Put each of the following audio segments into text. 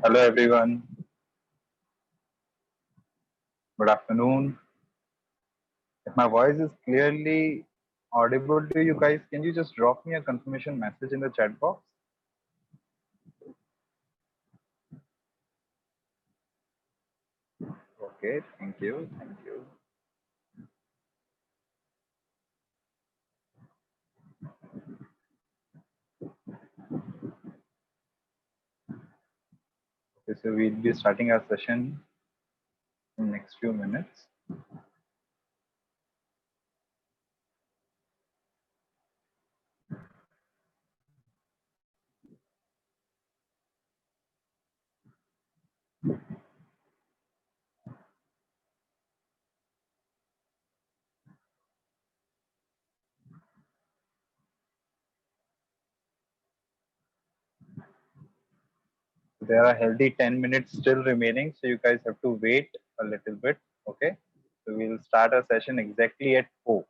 Hello everyone. Good afternoon. If my voice is clearly audible to you guys, can you just drop me a confirmation message in the chat box? Okay, thank you. Thank you. Okay, so we'll be starting our session in the next few minutes. There are healthy 10 minutes still remaining, so you guys have to wait a little bit. Okay, so we'll start our session exactly at 4.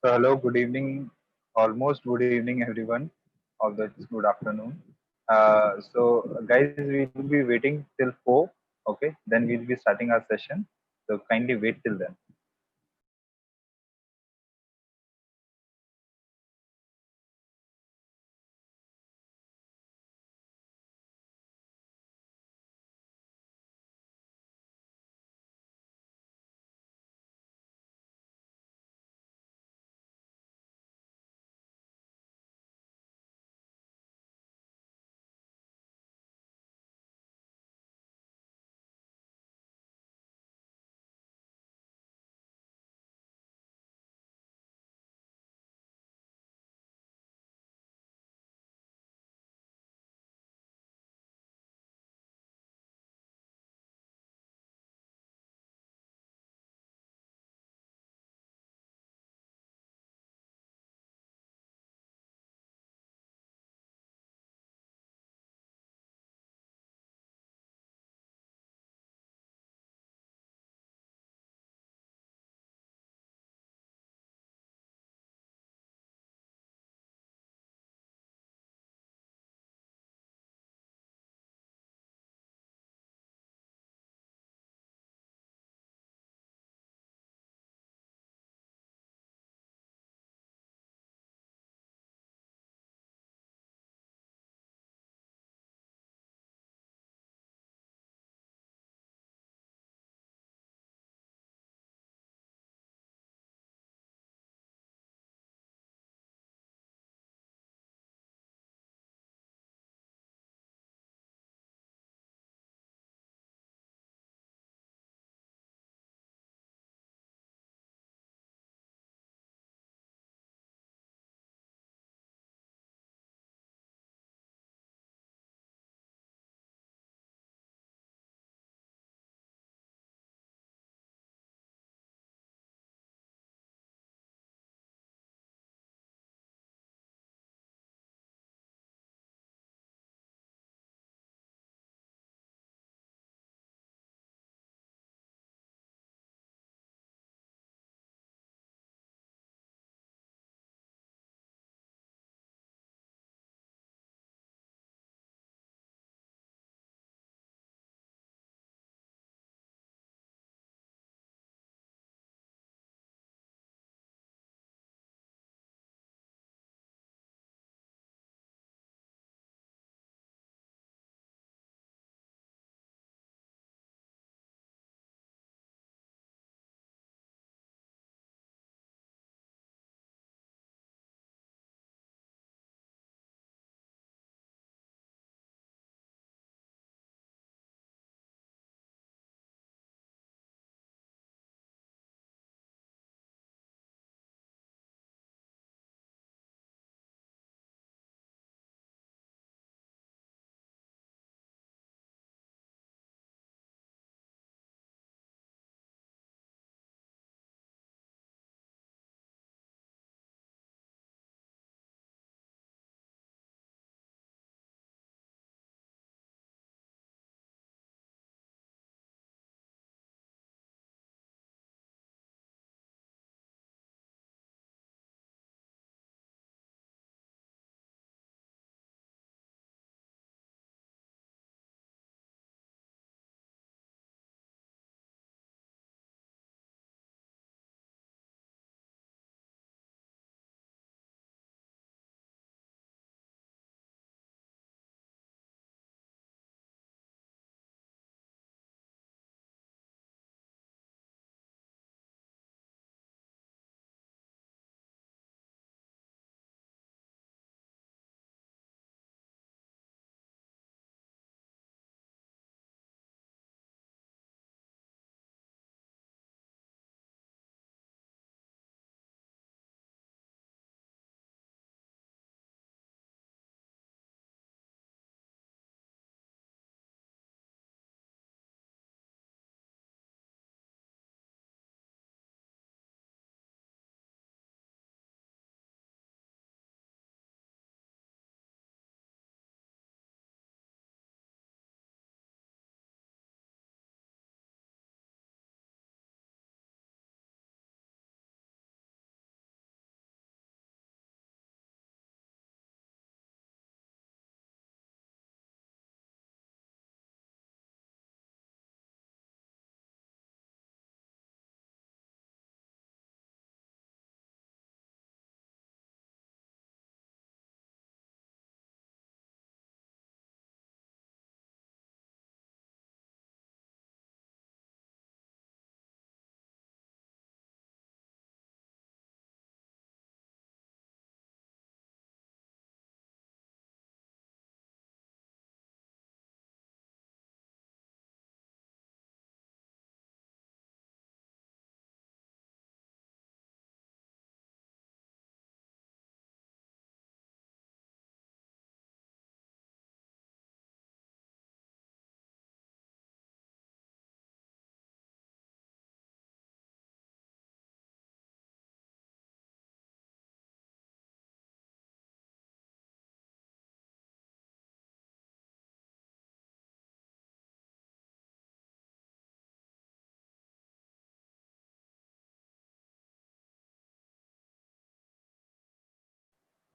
So hello, good evening, almost good evening, everyone. Although it's good afternoon. So guys, we will be waiting till 4. Okay, then we'll be starting our session. So kindly wait till then.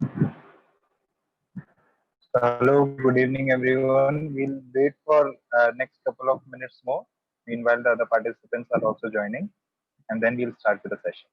So hello, good evening everyone. We'll wait for next couple of minutes more. Meanwhile, the other participants are also joining, and then we'll start with the session.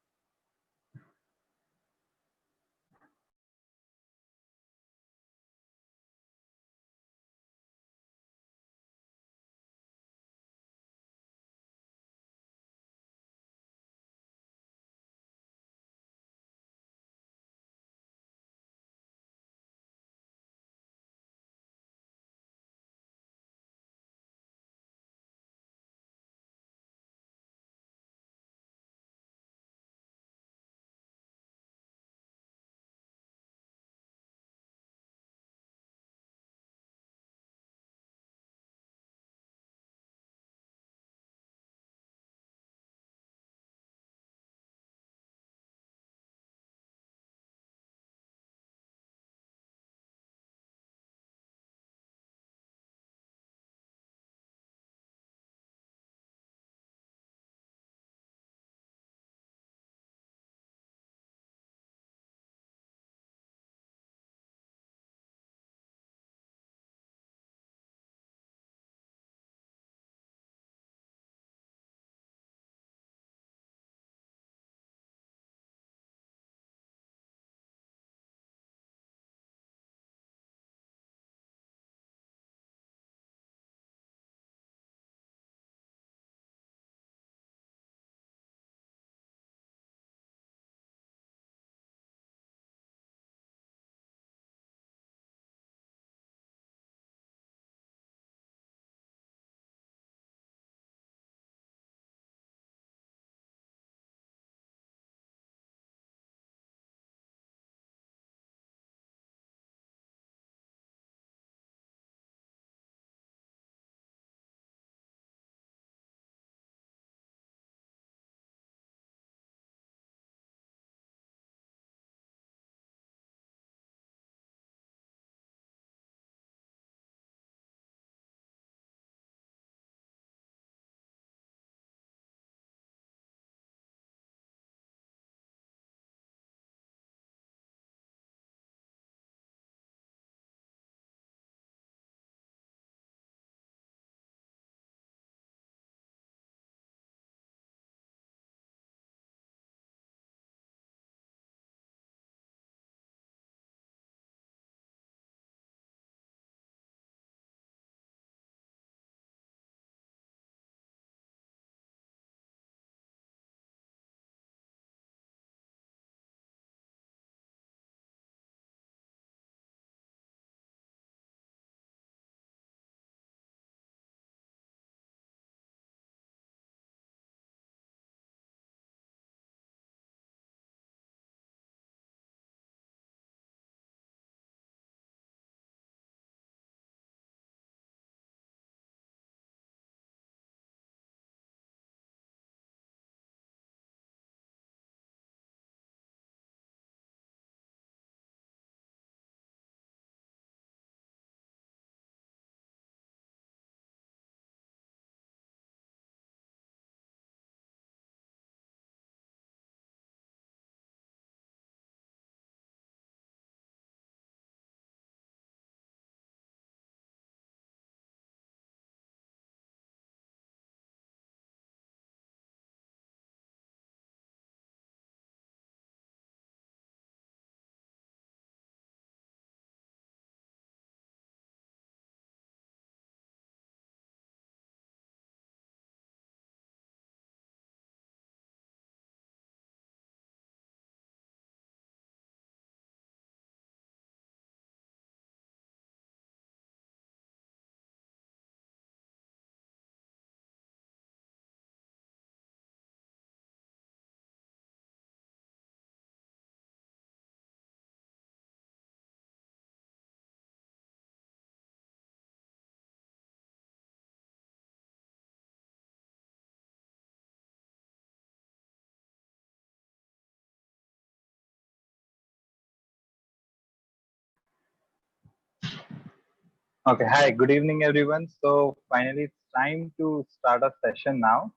Okay, hi, good evening everyone. So finally, it's time to start a session now.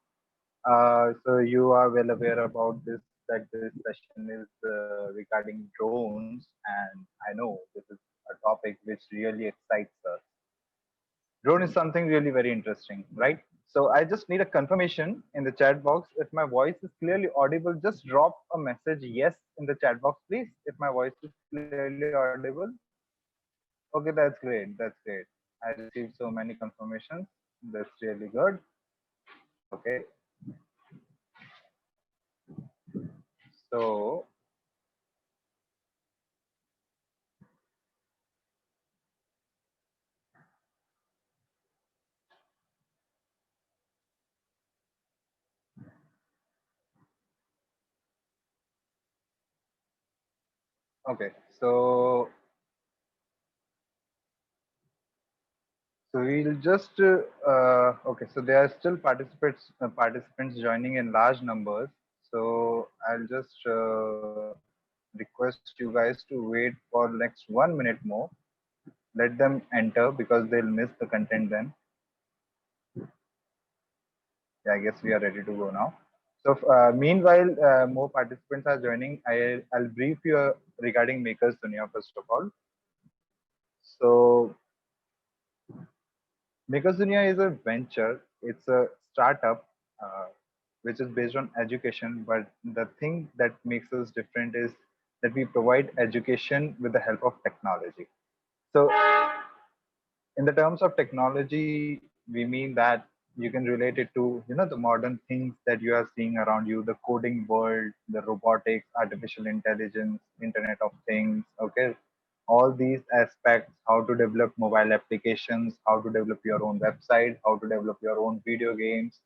So you are well aware about this that this session is regarding drones, and I know this is a topic which really excites us. Drone is something really very interesting, right? So I just need a confirmation in the chat box if my voice is clearly audible. Just drop a message yes in the chat box, please. If my voice is clearly audible. Okay, that's great. That's great. I received so many confirmations. That's really good. Okay. So okay. So we'll just okay. So there are still participants joining in large numbers. So I'll just request you guys to wait for next 1 minute more. Let them enter because they'll miss the content then. Yeah, I guess we are ready to go now. So meanwhile, more participants are joining. I'll brief you regarding Makers Dunya first of all. So Makers Dunya is a venture. It's a startup which is based on education. But the thing that makes us different is that we provide education with the help of technology. So in the terms of technology, we mean that you can relate it to the modern things that you are seeing around you, the coding world, the robotics, artificial intelligence, Internet of Things. Okay, all these aspects: how to develop mobile applications, how to develop your own website, how to develop your own video games,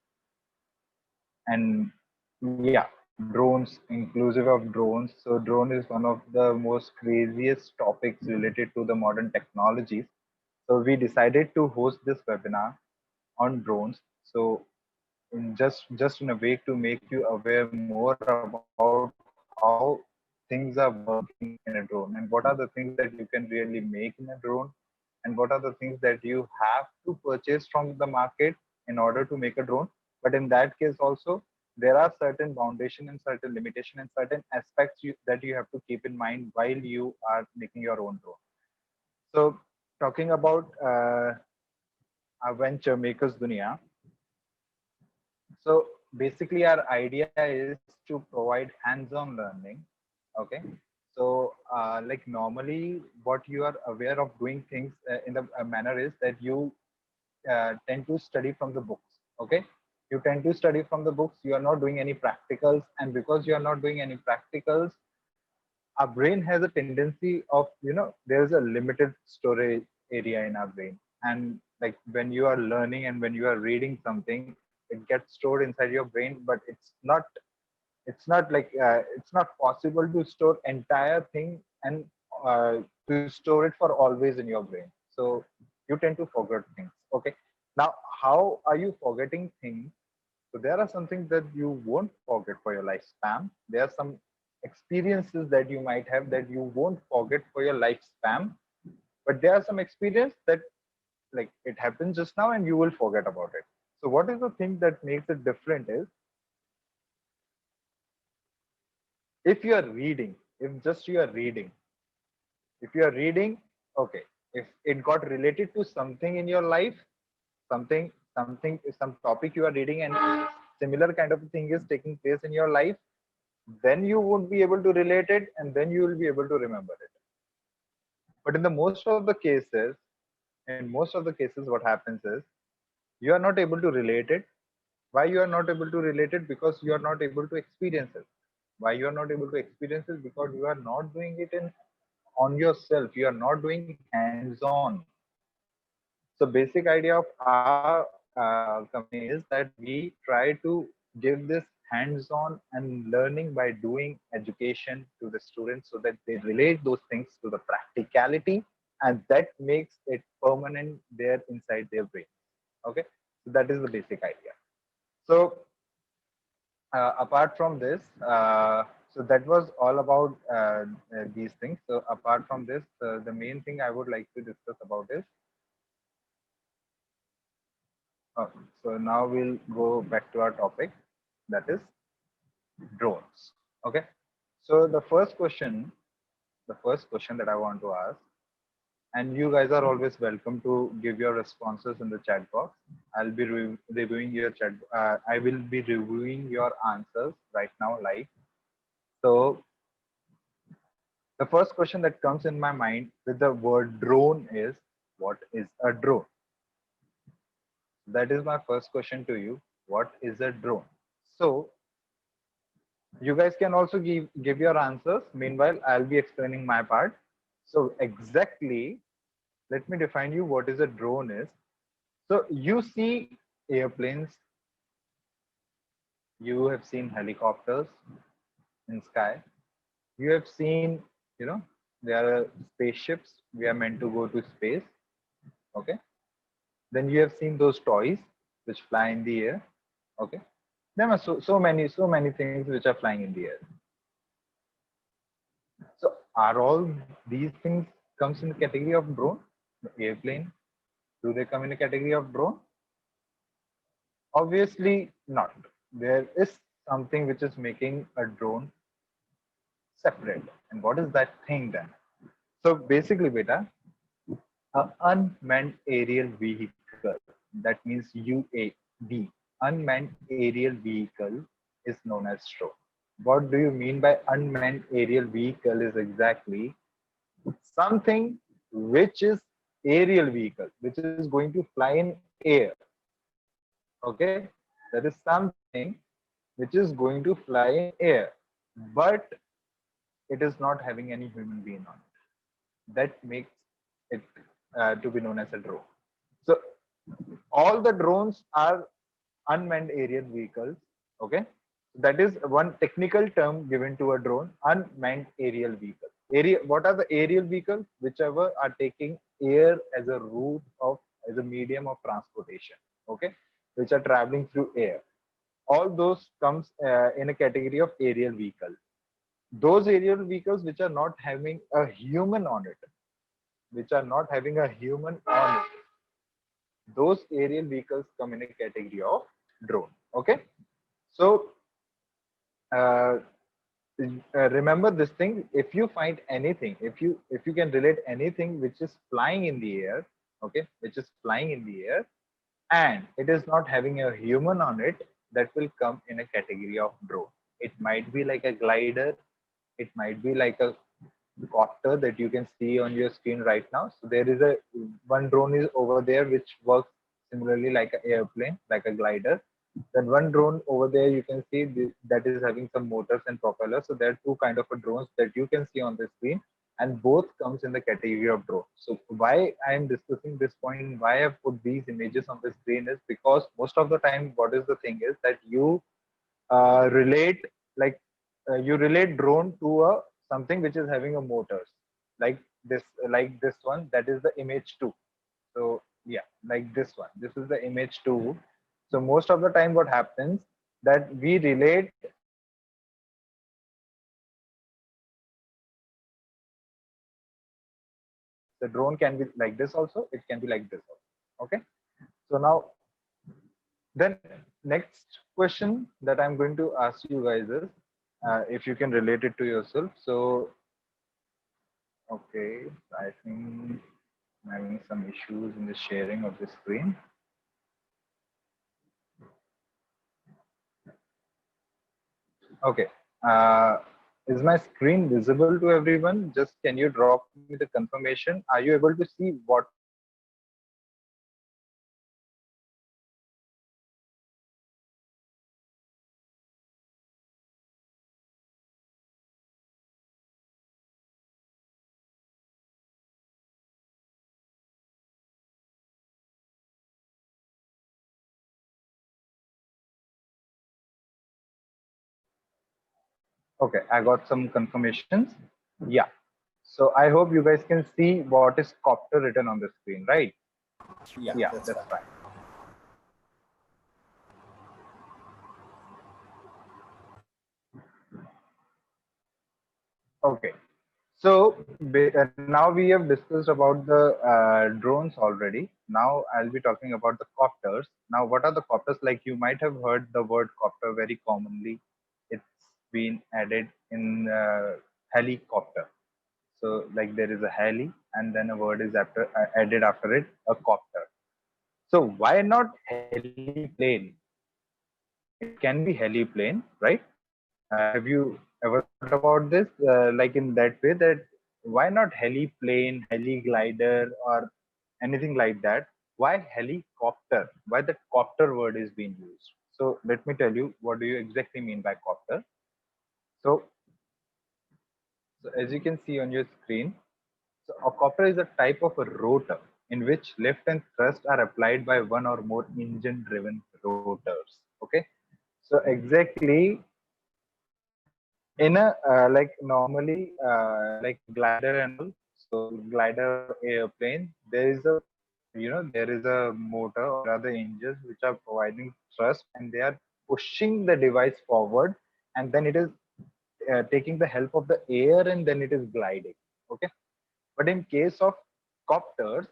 and yeah, drones, inclusive of drones. So drone is one of the most craziest topics related to the modern technologies. So we decided to host this webinar on drones. So in a way to make you aware more about how things are working in a drone, and what are the things that you can really make in a drone, and what are the things that you have to purchase from the market in order to make a drone. But in that case also, there are certain foundation and certain limitation and certain aspects that you have to keep in mind while you are making your own drone. So talking about our venture Makers Dunya. So basically, our idea is to provide hands-on learning. Okay. So, like normally, what you are aware of doing things in the manner is that you tend to study from the books. Okay. You tend to study from the books. You are not doing any practicals, and because you are not doing any practicals, our brain has a tendency of there's a limited storage area in our brain, and like when you are learning and when you are reading something, it gets stored inside your brain, but it's not possible to store entire thing and to store it for always in your brain. So you tend to forget things. Okay, now how are you forgetting things? So there are some things that you won't forget for your lifespan. There are some experiences that you might have that you won't forget for your lifespan. But there are some experience that like it happens just now and you will forget about it. So what is the thing that makes it different is if you are reading, if you are reading, okay, if it got related to something in your life, some topic you are reading and similar kind of thing is taking place in your life, then you would be able to relate it and then you will be able to remember it. But in the most of the cases, what happens is you are not able to relate it. Why you are not able to relate it? Because you are not able to experience it. Why you are not able to experience it? Because you are not doing it in on yourself. You are not doing hands-on. So basic idea of our company is that we try to give this hands-on and learning by doing education to the students so that they relate those things to the practicality, and that makes it permanent there inside their brain. Okay, so that is the basic idea. So apart from this, so that was all about these things. So apart from this, the main thing I would like to discuss about is so now we'll go back to our topic, that is drones. Okay. So the first question that I want to ask, and you guys are always welcome to give your responses in the chat box. I'll be reviewing your chat. I will be reviewing your answers right now live. So the first question that comes in my mind with the word drone is, what is a drone? That is my first question to you. What is a drone? So you guys can also give your answers. Meanwhile, I'll be explaining my part. So exactly, let me define you what is a drone is. So you see airplanes, you have seen helicopters in sky, you have seen, you know, there are spaceships. We are meant to go to space. Okay. Then you have seen those toys which fly in the air. Okay. There are so many things which are flying in the air. So are all these things comes in the category of drone? The airplane, do they come in the category of drone? Obviously not. There is something which is making a drone separate. And what is that thing then? So basically, beta, an unmanned aerial vehicle, that means UAV, unmanned aerial vehicle is known as drone. What do you mean by unmanned aerial vehicle is exactly something which is aerial vehicle, which is going to fly in air. Okay, that is something which is going to fly in air, but it is not having any human being on it. That makes it to be known as a drone. So all the drones are unmanned aerial vehicles. Okay, that is one technical term given to a drone: unmanned aerial vehicle. Area, what are the aerial vehicles? Whichever are taking air as a route of, as a medium of transportation. Okay, which are traveling through air. All those comes in a category of aerial vehicle. Those aerial vehicles which are not having a human on it, which are not having a human on it, those aerial vehicles come in a category of drone. Okay, so uh, remember this thing. If you find anything, if you can relate anything which is flying in the air, okay, which is flying in the air, and it is not having a human on it, that will come in a category of drone. It might be like a glider, it might be like a Copter that you can see on your screen right now. So there is a one drone is over there which works similarly like an airplane, like a glider. Then one drone over there you can see that is having some motors and propellers. So there are two kind of a drones that you can see on the screen, and both comes in the category of drone. So why I am discussing this point, why I put these images on the screen is because most of the time, what is the thing is that you relate like you relate drone to a something which is having a motors, like this one, that is the image 2. So yeah, like this one, this is the image 2. So most of the time what happens that we relate the drone to something which is having a motors. So the drone can be like this also, it can be like this also. Okay, so now then next question that I'm going to ask you guys is, if you can relate it to yourself. So, okay, I think I'm having some issues in the sharing of the screen. Okay, is my screen visible to everyone? Just can you drop me the confirmation? Are you able to see what is the screen that I'm sharing right now? Okay, I got some confirmations. Yeah. So I hope you guys can see what is Copter written on the screen, right? Yeah, Yeah, that's that's fine. fine. Okay. So now we have discussed about the drones already. Now I'll be talking about the copters. Now, what are the copters? Like you might have heard the word copter very commonly. It's been added in helicopter. So like there is a heli and then a word is added after it, a copter. So why not heliplane? It can be heliplane, right? Have you ever thought about this? Like in that way, that why not heliplane, heli glider, or anything like that? Why helicopter? Why the copter word is being used? So let me tell you, what do you exactly mean by copter? So, so as you can see on your screen, so a copter is a type of a rotor in which lift and thrust are applied by one or more engine-driven rotors. Okay, so exactly in a like normally like glider and all, so glider or airplane, there is a, there is a motor or other engines which are providing thrust and they are pushing the device forward, and then it is taking the help of the air and then it is gliding. Okay, but in case of copters,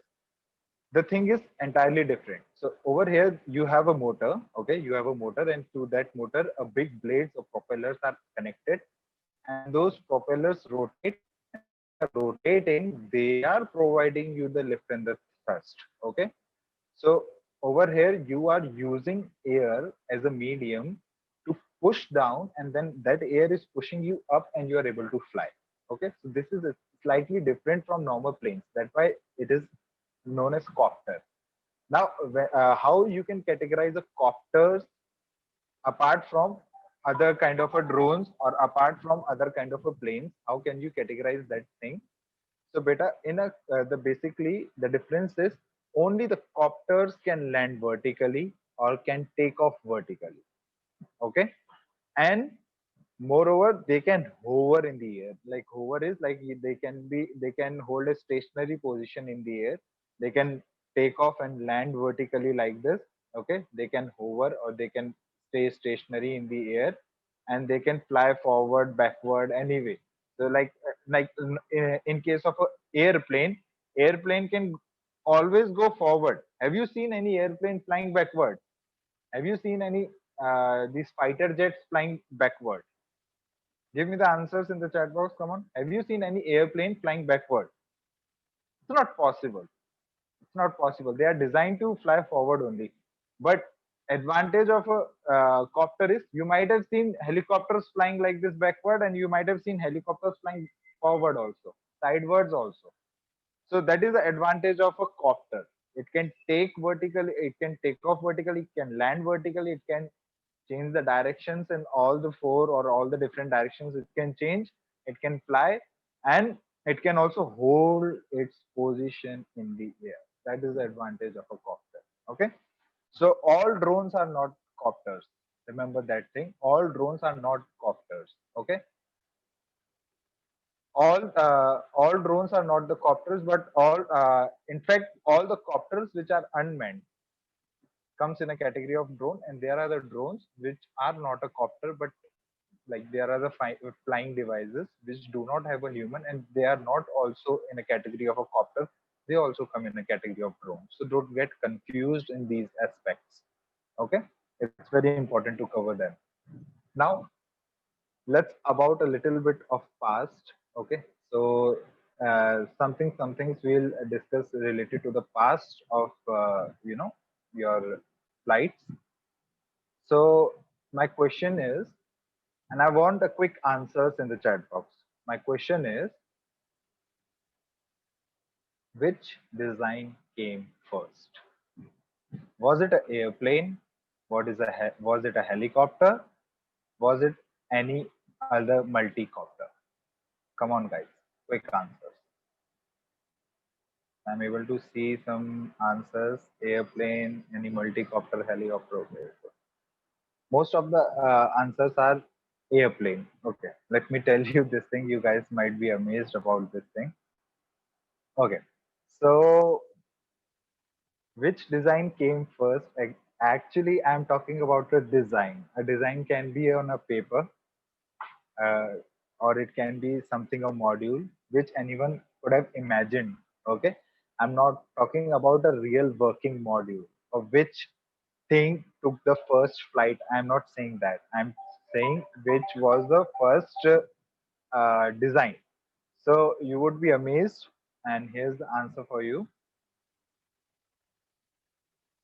the thing is entirely different. So over here you have a motor. Okay, you have a motor, and to that motor a big blades of propellers are connected, and those propellers rotate, and when they are rotating they are providing you the lift and the thrust. Okay, so over here you are using air as a medium to push down, and then that air is pushing you up and you are able to fly. Okay, so this is a slightly different from normal planes. That's why it is known as copter. Now, how you can categorize a copters apart from other kind of a drones or apart from other kind of a planes? How can you categorize that thing? So beta, in a the basically the difference is only the copters can land vertically or can take off vertically. Okay, and moreover they can hover in the air. Like hover is like they can hold a stationary position in the air. They can take off and land vertically like this. Okay, they can hover or they can stay stationary in the air, and they can fly forward, backward, anyway. So in case of a airplane, airplane can always go forward. Have you seen any airplane flying backward? Have you seen any these fighter jets flying backward? Give me the answers in the chat box. Come on. Have you seen any airplane flying backward? It's not possible. It's not possible. They are designed to fly forward only. But advantage of a copter is you might have seen helicopters flying like this backward, and you might have seen helicopters flying forward also, sidewards also. So that is the advantage of a copter. It can take vertically, it can take off vertically, it can land vertically, it can change the directions in all the four or all the different directions it can change. It can fly, and it can also hold its position in the air. That is the advantage of a copter. Okay, so all drones are not copters. Remember that thing, all drones are not copters. Okay, all drones are not the copters, but all in fact all the copters which are unmanned comes in a category of drone, and there are the drones which are not a copter, but like there are the flying devices which do not have a human, and they are not also in a category of a copter. They also come in a category of drone. So don't get confused in these aspects. Okay, it's very important to cover them. Now let's about a little bit of past. Okay, so some things we'll discuss related to the past of your flights. So my question is, and I want a quick answers in the chat box. My question is, which design came first? Was it an airplane? Was it a helicopter? Was it any other multi-copter? Come on, guys, quick answers. I'm able to see some answers. Airplane, any multi-copter, helicopter. Okay. Most of the answers are airplane. Okay, let me tell you this thing. You guys might be amazed about this thing. Okay, so which design came first? Actually, I'm talking about a design. A design can be on a paper, uh, or it can be something, a module which anyone could have imagined. Okay, I'm not talking about a real working module of which thing took the first flight. I'm not saying that. I'm saying which was the first design. So you would be amazed, and here's the answer for you.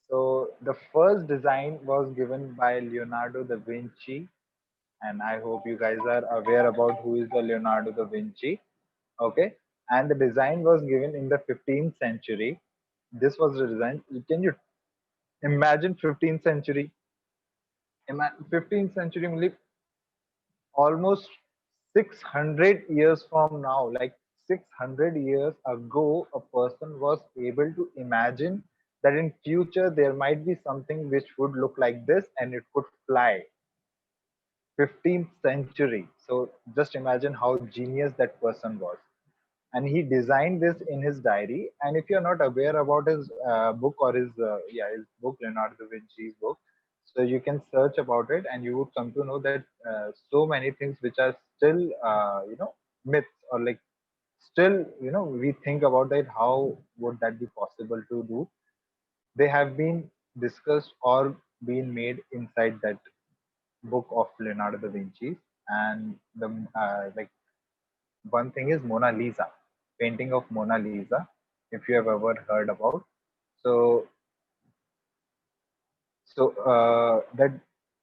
So the first design was given by Leonardo da Vinci, and I hope you guys are aware about who is the Leonardo da Vinci. Okay, and the design was given in the 15th century. This was the design. Can you imagine 15th century? 15th century, means almost 600 years from now, like 600 years ago, a person was able to imagine that in future there might be something which would look like this and it could fly. 15th century. So just imagine how genius that person was. And he designed this in his diary. And if you're not aware about his book or his book, Leonardo da Vinci's book, so you can search about it and you would come to know that so many things which are still myths, or like still we think about that, how would that be possible to do, they have been discussed or been made inside that book of Leonardo da Vinci. And the like one thing is Mona Lisa, painting of Mona Lisa, if you have ever heard about. So, that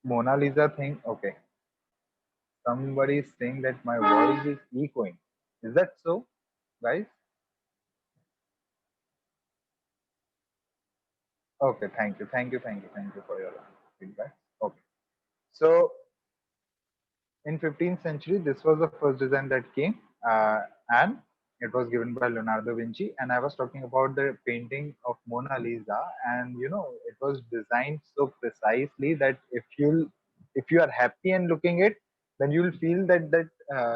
Mona Lisa thing. Okay, somebody is saying that my voice is echoing. Is that so, guys? Okay, thank you for your feedback. Okay, so in 15th century, this was the first design that came, and it was given by Leonardo da Vinci. And I was talking about the painting of Mona Lisa, and it was designed so precisely that if you are happy and looking it, then you'll feel that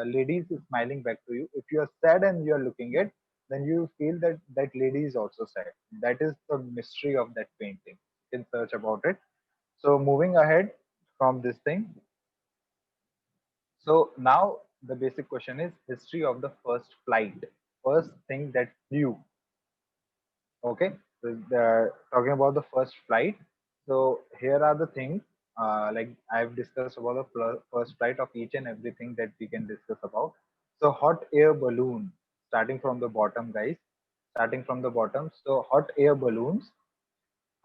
lady is smiling back to you. If you are sad and you are looking it, then you feel that that lady is also sad. That is the mystery of that painting. You can search about it. So moving ahead from this thing, so now the basic question is history of the first flight, first thing that flew. Okay, so talking about the first flight. So here are the things. Like I've discussed about the first flight of each and everything that we can discuss about. So hot air balloon, starting from the bottom, guys. Starting from the bottom. So hot air balloons.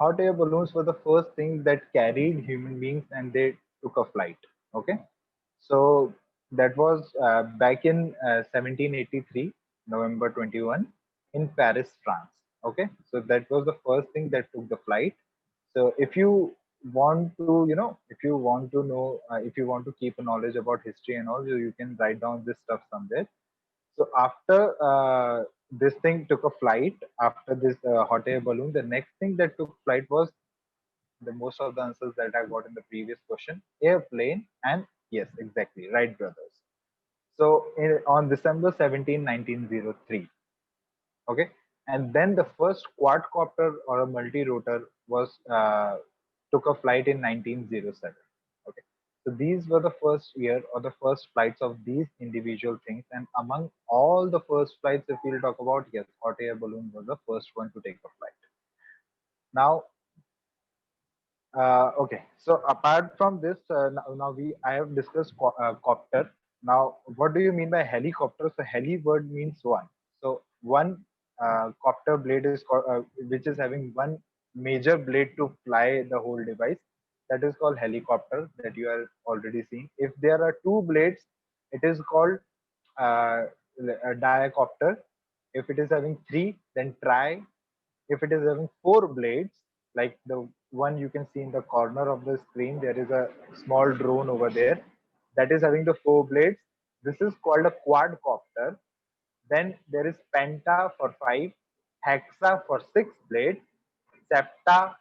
Hot air balloons were the first thing that carried human beings and they took a flight. Okay, so that was back in 1783, November 21, in Paris, France. Okay, so that was the first thing that took the flight. So if you want to, if you want to know, if you want to keep a knowledge about history and all, you can write down this stuff somewhere. So after this thing took a flight, after this hot air balloon, the next thing that took flight was the most of the answers that I got in the previous question, airplane, and yes, exactly, Wright brothers. So on December 17, 1903, okay, and then the first quadcopter or a multi-rotor was took a flight in 1907. Okay, so these were the first year or the first flights of these individual things, and among all the first flights, if we'll talk about, yes, hot air balloon was the first one to take a flight. Now, okay, so apart from this, now I have discussed copter. Now, what do you mean by helicopter? So heli word means one. So one copter blade is called, which is having one major blade to fly the whole device. That is called helicopter that you are already seeing. If there are two blades, it is called uh, a diacopter. If it is having three, then tri. If it is having four blades, like the one you can see in the corner of the screen, there is a small drone over there that is having the four blades. This is called a quadcopter. Then there is penta for five, hexa for six blades, septa,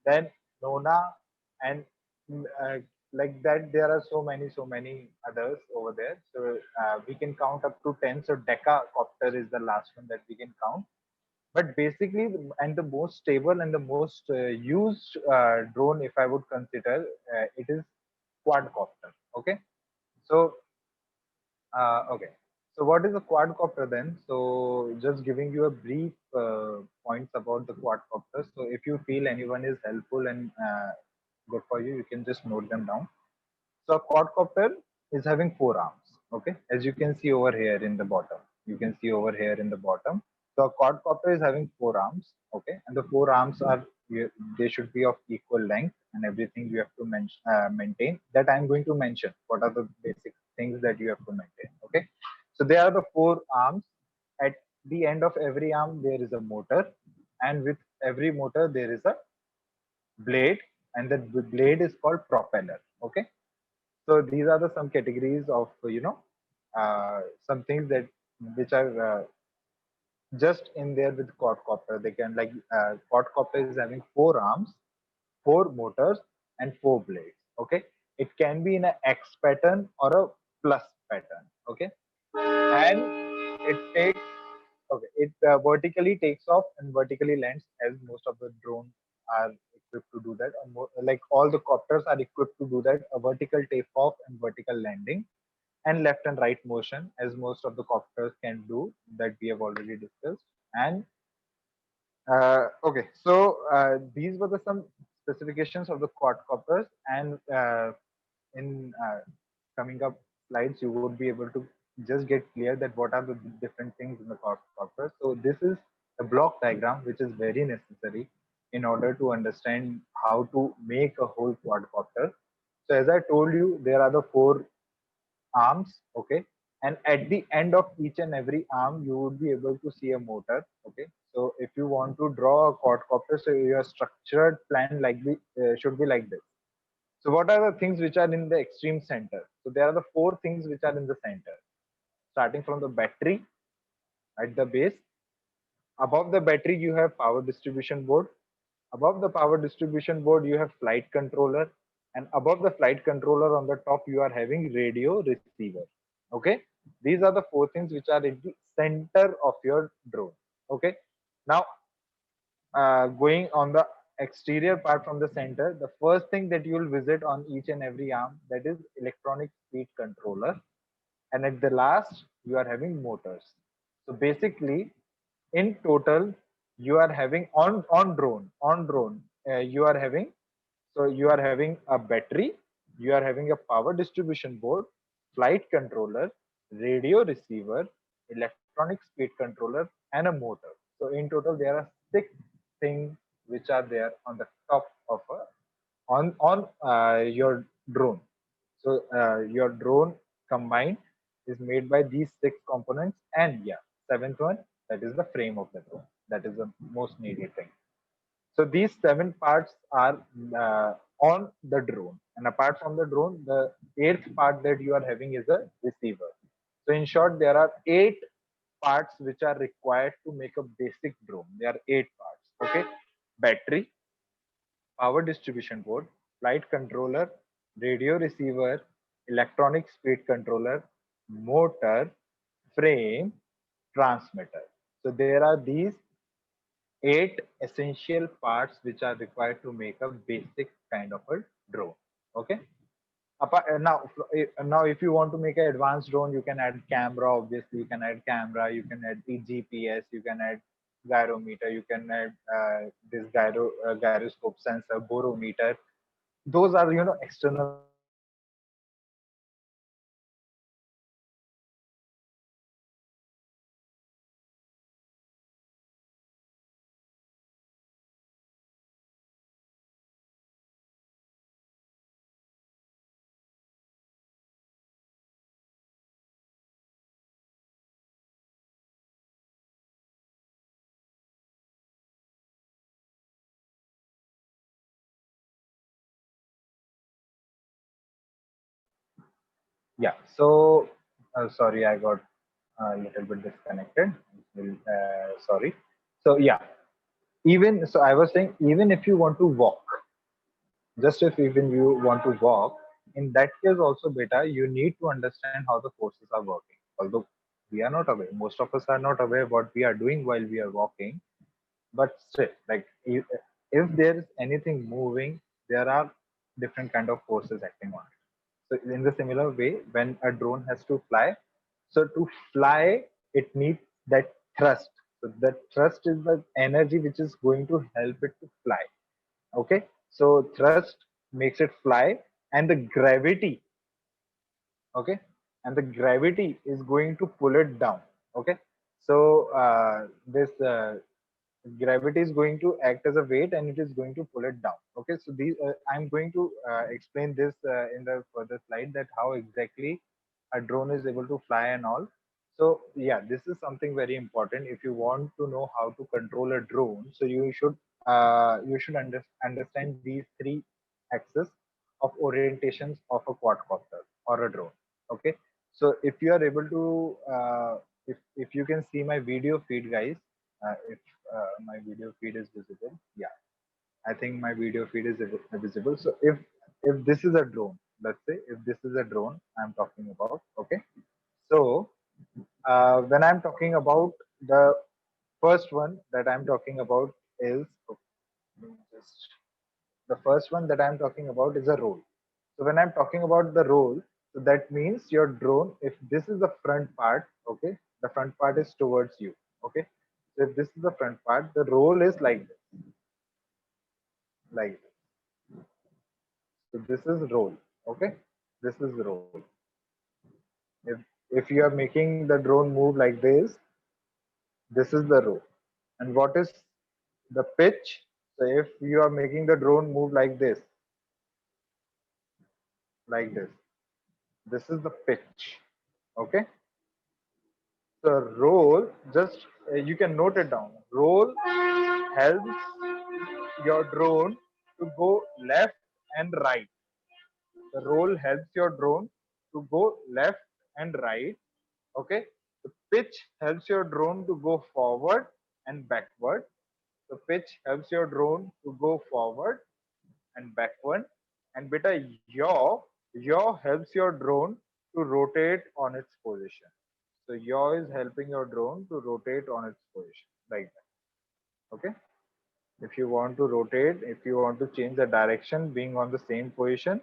then nona, and like that. There are so many others over there. So we can count up to 10. So decacopter is the last one that we can count. But basically, and the most stable and the most used drone, if I would consider, it is quadcopter. Okay, so okay, so what is a quadcopter then? So just giving you a brief points about the quadcopter. So if you feel anyone is helpful and good for you, you can just note them down. So a quadcopter is having four arms. Okay, as you can see over here in the bottom, you can see over here in the bottom. So a quadcopter is having four arms. Okay, and the four arms are, they should be of equal length, and everything you have to maintain. That I'm going to mention. What are the basic things that you have to maintain? Okay, so there are the four arms. At the end of every arm, there is a motor, and with every motor there is a blade, and the blade is called propeller. Okay, so these are the some categories of some things that which are just in there with quadcopter. They can like quadcopter is having four arms, four motors, and four blades. Okay, it can be in a X pattern or a plus pattern. Okay, and it takes, okay, it vertically takes off and vertically lands, as most of the drones are equipped to do that. Like all the copters are equipped to do that, a vertical takeoff and vertical landing, and left and right motion, as most of the copters can do, that we have already discussed. And okay, so these were the some specifications of the quadcopters, and in coming up slides, you would be able to just get clear that what are the different things in the quadcopter. So this is a block diagram, which is very necessary in order to understand how to make a whole quadcopter. So as I told you, there are the four arms. Okay, and at the end of each and every arm you would be able to see a motor. Okay, so if you want to draw a quadcopter, so your structured plan like should be like this. So what are the things which are in the extreme center? So there are the four things which are in the center, starting from the battery at the base. Above the battery you have power distribution board. Above the power distribution board you have flight controller, and above the flight controller on the top you are having radio receiver. Okay, these are the four things which are in the center of your drone. Okay, now going on the exterior part from the center, the first thing that you will visit on each and every arm, that is electronic speed controller, and at the last you are having motors. So basically, in total, you are having on drone you are having, so you are having a battery, you are having a power distribution board, flight controller, radio receiver, electronic speed controller, and a motor. So in total, there are six things which are there on the top of a on your drone. So your drone combined is made by these six components, and yeah, seventh one, that is the frame of the drone. That is the most needed thing. So these seven parts are on the drone, and apart from the drone, the eighth part that you are having is a receiver. So in short, there are eight parts which are required to make a basic drone. There are eight parts. Okay, battery, power distribution board, flight controller, radio receiver, electronic speed controller, motor, frame, transmitter. So there are these eight essential parts which are required to make a basic kind of a drone. Okay. Now, if you want to make an advanced drone, you can add camera. Obviously, you can add camera. You can add the GPS. You can add gyrometer. You can add this gyroscope sensor, borometer. Those are external parts which are required to make a basic drone. Okay, so yeah, so sorry, I got a little bit disconnected. Sorry. So yeah, even so, I was saying, even if you want to walk, just if even you want to walk, in that case also, beta, you need to understand how the forces are working. Although we are not aware, most of us are not aware what we are doing while we are walking, but still, like if there is anything moving, there are different kind of forces acting on it. So in the similar way, when a drone has to fly, so to fly, it needs that thrust. So that thrust is the energy which is going to help it to fly. Okay, so thrust makes it fly, and the gravity. okay, and the gravity is going to pull it down, okay. So this gravity is going to act as a weight and it is going to pull it down, okay. So these I'm going to explain this in the further slide, that how exactly a drone is able to fly and all. So yeah, this is something very important. If you want to know how to control a drone, so you should understand these three axes of orientations of a quadcopter or a drone, okay. So if you are able to if you can see my video feed, guys, if my video feed is visible, yeah, I think my video feed is visible. So if this is a drone, let's say if this is a drone I'm talking about, okay. So when I'm talking about the first one that I'm talking about is, just the first one that I'm talking about is a roll. So when I'm talking about the roll, so that means your drone, if this is the front part, okay, the front part is towards you, okay. So if this is the front part, the roll is like this, like this. So this is roll, okay. This is roll. If if you are making the drone move like this is the roll. And what is the pitch? So if you are making the drone move like this is the pitch, okay. So roll, just you can note it down. Roll helps your drone to go left and right. The roll helps your drone to go left and right. Okay. The pitch helps your drone to go forward and backward. The pitch helps your drone to go forward and backward. And beta, yaw helps your drone to rotate on its position. So yaw is helping your drone to rotate on its position like that. Okay. If you want to rotate, if you want to change the direction being on the same position,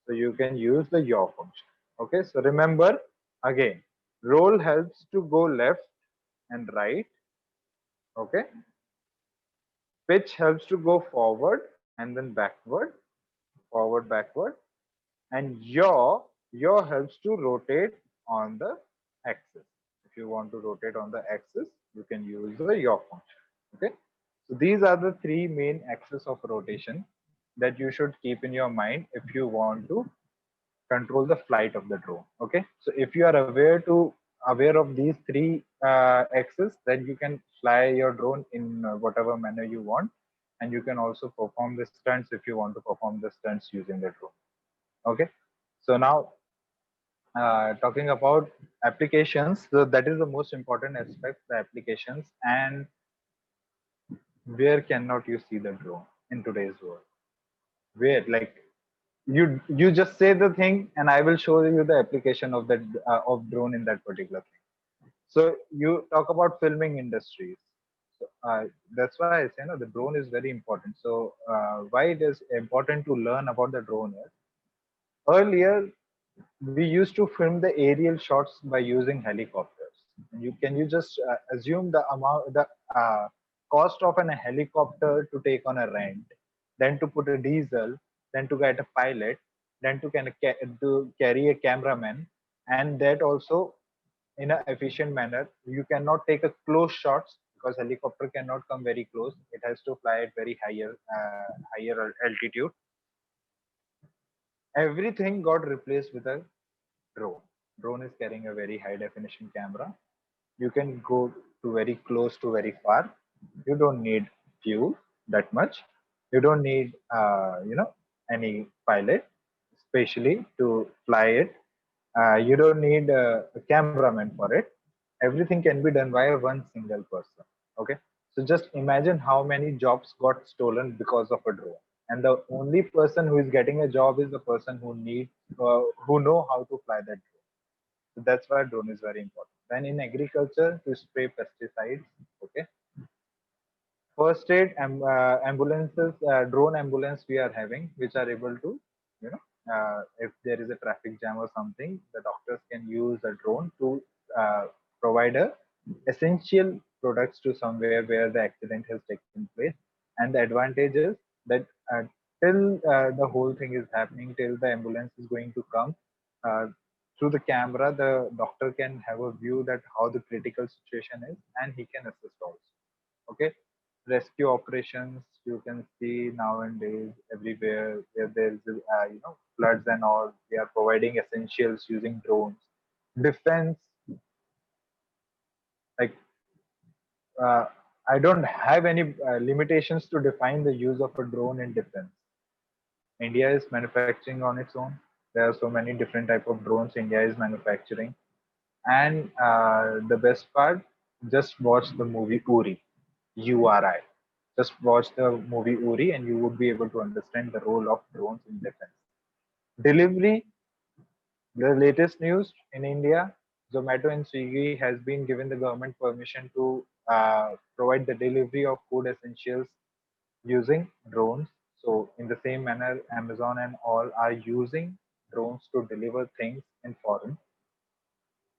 so you can use the yaw function. Okay. So remember again, roll helps to go left and right. Okay. Pitch helps to go forward and then backward, forward, backward. And yaw helps to rotate on the axis. If you want to rotate on the axis, you can use the yaw function. Okay. So these are the three main axes of rotation that you should keep in your mind if you want to control the flight of the drone. Okay. So if you are aware of these three axes, then you can fly your drone in whatever manner you want, and you can also perform the stunts if you want to perform the stunts using the drone. Okay. So now talking about applications, so that is the most important aspect, the applications. And where cannot you see the drone in today's world? Where, like, you just say the thing and I will show you the application of that of drone in that particular thing. So you talk about filming industries. So, that's why I say, no, the drone is very important. So why it is important to learn about the drone is, earlier we used to film the aerial shots by using helicopters. Can you just assume the uh, cost of an helicopter to take on a rent, then to put a diesel, then to get a pilot, then to carry a cameraman, and that also in an efficient manner. You cannot take a close shots because helicopter cannot come very close. It has to fly at very higher altitude. Everything got replaced with a drone. Drone is carrying a very high definition camera. You can go to very close to very far. You don't need fuel that much. You don't need any pilot, especially to fly it. You don't need a cameraman for it. Everything can be done by one single person. Okay, so just imagine how many jobs got stolen because of a drone, and the only person who is getting a job is the person who know how to fly that drone. So that's why drone is very important. Then in agriculture, to spray pesticides. Okay, first aid ambulances, drone ambulance we are having, which are able to, if there is a traffic jam or something, the doctors can use a drone to provide a essential products to somewhere where the accident has taken place. And the advantage is that till the whole thing is happening, till the ambulance is going to come, uh, Through the camera, the doctor can have a view that how the critical situation is, and he can assist also. Okay, rescue operations you can see nowadays everywhere where there's floods and all. We are providing essentials using drones. Defense, like uh, I don't have any limitations to define the use of a drone in defense. India is manufacturing on its own. There are so many different type of drones India is manufacturing. And the best part, just watch the movie Uri, URI. Just watch the movie Uri, and you would be able to understand the role of drones in defense. Delivery, the latest news in India, Zomato and Swiggy has been given the government permission to provide the delivery of food essentials using drones. So in the same manner, Amazon and all are using drones to deliver things in foreign.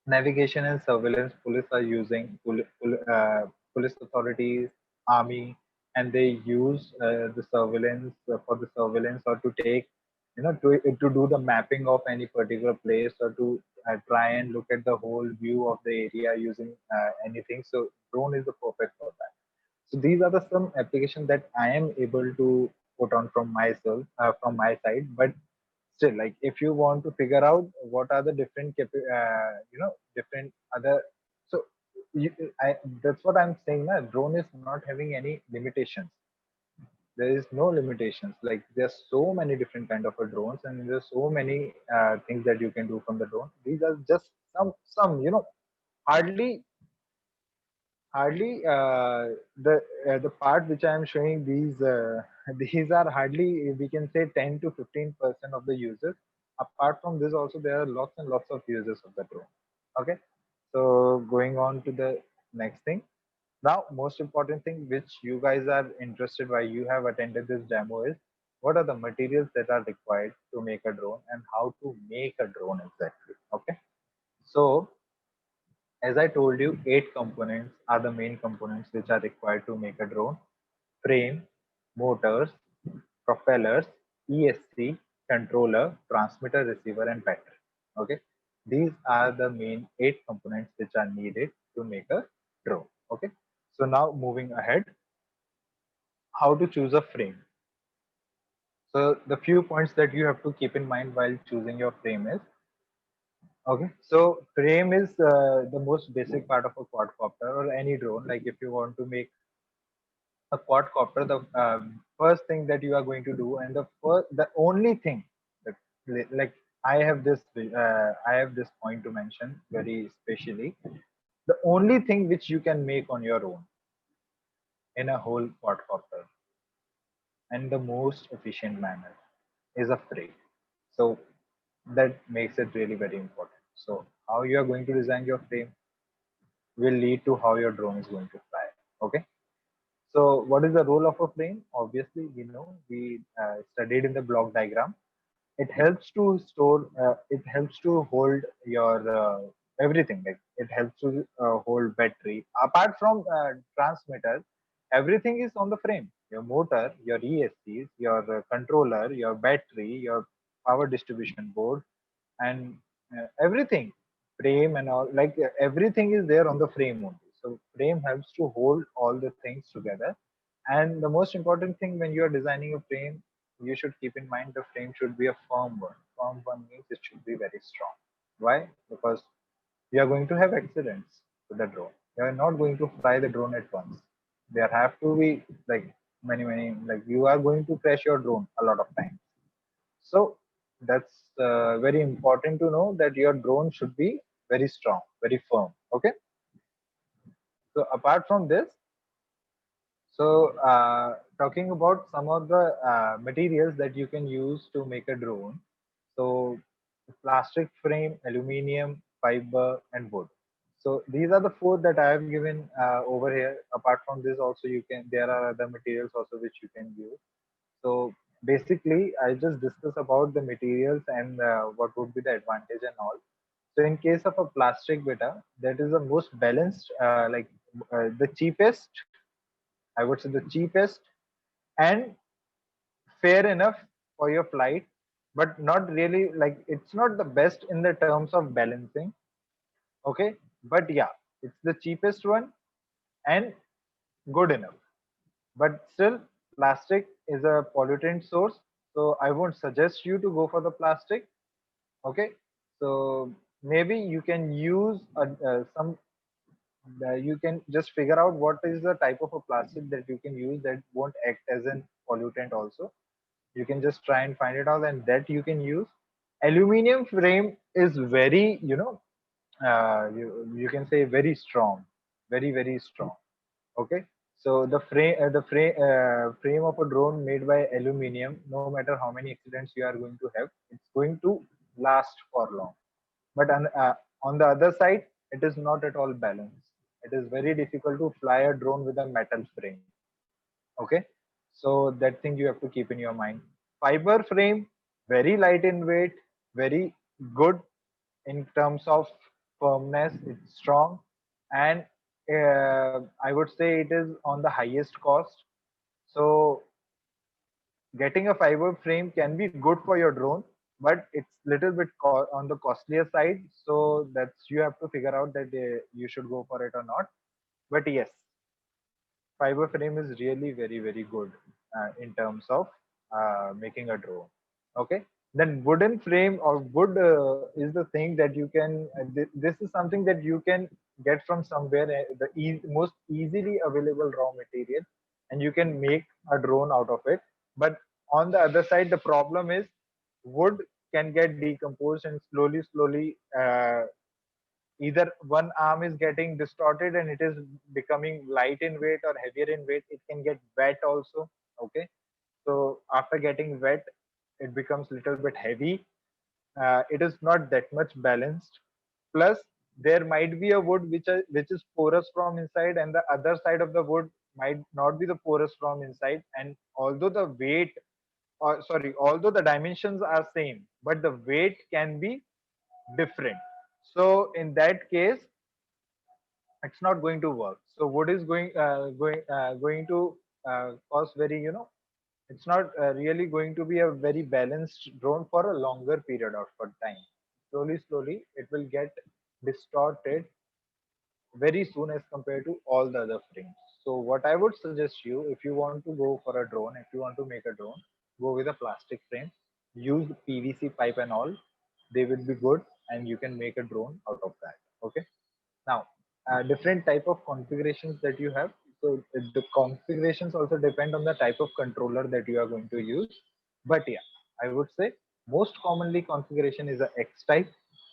Navigation and surveillance, police are using police authorities, army, and they use the surveillance for the surveillance, or to take, to do the mapping of any particular place, or to try and look at the whole view of the area using anything. So drone is the perfect for that. So these are the some applications that I am able to put on from myself, from my side. But still, like, if you want to figure out what are the different different other, so you, that's what I'm saying now. Drone is not having any limitations. There is no limitations. Like, there's so many different kind of a drones, and there's so many things that you can do from the drone. These are just some hardly the part which I am showing, these these are hardly, we can say, 10 to 15% of the users. Apart from this, also there are lots and lots of users of the drone. Okay, so going on to the next thing. Now, most important thing which you guys are interested, why you have attended this demo, is what are the materials that are required to make a drone and how to make a drone exactly. Okay, so as I told you, 8 components are the main components which are required to make a drone: frame, motors, propellers, ESC, controller, transmitter, receiver, and battery. Okay, these are the main 8 components which are needed to make a drone. Okay, so now moving ahead, how to choose a frame. So the few points that you have to keep in mind while choosing your frame is, okay, so frame is the most basic part of a quadcopter or any drone. Like, if you want to make a quadcopter, the first thing that you are going to do, and the only thing that, like, I have this point to mention very specially. The only thing which you can make on your own in a whole quadcopter, and the most efficient manner, is a frame. So that makes it really very important. So how you are going to design your frame will lead to how your drone is going to fly. Okay. So what is the role of a frame? Obviously, we studied in the block diagram. It helps to store, it helps to hold your everything. Like, it helps to hold battery. Apart from transmitter, everything is on the frame. Your motor, your ESCs, your controller, your battery, your power distribution board, and everything, frame and all, like, everything is there on the frame only. So frame helps to hold all the things together. And the most important thing, when you are designing a frame, you should keep in mind the frame should be a firm one. Firm one means it should be very strong. Why? Because you are going to have accidents with the drone. You are not going to fly the drone at once. There have to be, like, many, like, you are going to crash your drone a lot of times. So that's very important to know, that your drone should be very strong, very firm. Okay. So apart from this, so talking about some of the materials that you can use to make a drone. So plastic frame, aluminium, fiber, and wood. So these are the four that I have given over here. Apart from this, also there are other materials also which you can use. So basically, I just discuss about the materials and what would be the advantage and all. So in case of a plastic beta, that is the most balanced, the cheapest, I would say the cheapest and fair enough for your flight. but not really, like it's not the best in the terms of balancing. Okay, but yeah, it's the cheapest one and good enough. But still, plastic is a pollutant source, so I won't suggest you to go for the plastic. Okay, so maybe you can use some you can just figure out what is the type of a plastic that you can use that won't act as an pollutant also. You can just try and find it out, and that you can use. Aluminum frame is very, you can say very strong, very strong. Okay, so frame of a drone made by aluminum, no matter how many accidents you are going to have, it's going to last for long. But on the other side, it is not at all balanced. It is very difficult to fly a drone with a metal frame. Okay, so that thing you have to keep in your mind. Fiber frame, very light in weight, very good in terms of firmness. It's strong, and I would say it is on the highest cost. So getting a fiber frame can be good for your drone, but it's little bit on the costlier side. So that's you have to figure out that you should go for it or not. But yes, fiber frame is really very good in terms of making a drone. Okay, then wooden frame or wood is the thing that you can this is something that you can get from somewhere, most easily available raw material, and you can make a drone out of it. But on the other side, the problem is wood can get decomposed and slowly either one arm is getting distorted and it is becoming light in weight or heavier in weight. It can get wet also. Okay, so after getting wet, it becomes little bit heavy. It is not that much balanced. Plus, there might be a wood which is porous from inside, and the other side of the wood might not be the porous from inside. And although the weight, or sorry, although the dimensions are same, but the weight can be different. So in that case, it's not going to work. So wood is going to cause very, it's not really going to be a very balanced drone for a longer period of time. Slowly it will get distorted very soon as compared to all the other frames. So what I would suggest you, if you want to go for a drone, if you want to make a drone, go with a plastic frame, use PVC pipe and all. They will be good, and you can make a drone out of that. Okay, now different type of configurations that you have. So the configurations also depend on the type of controller that you are going to use. But yeah, I would say most commonly configuration is a X type.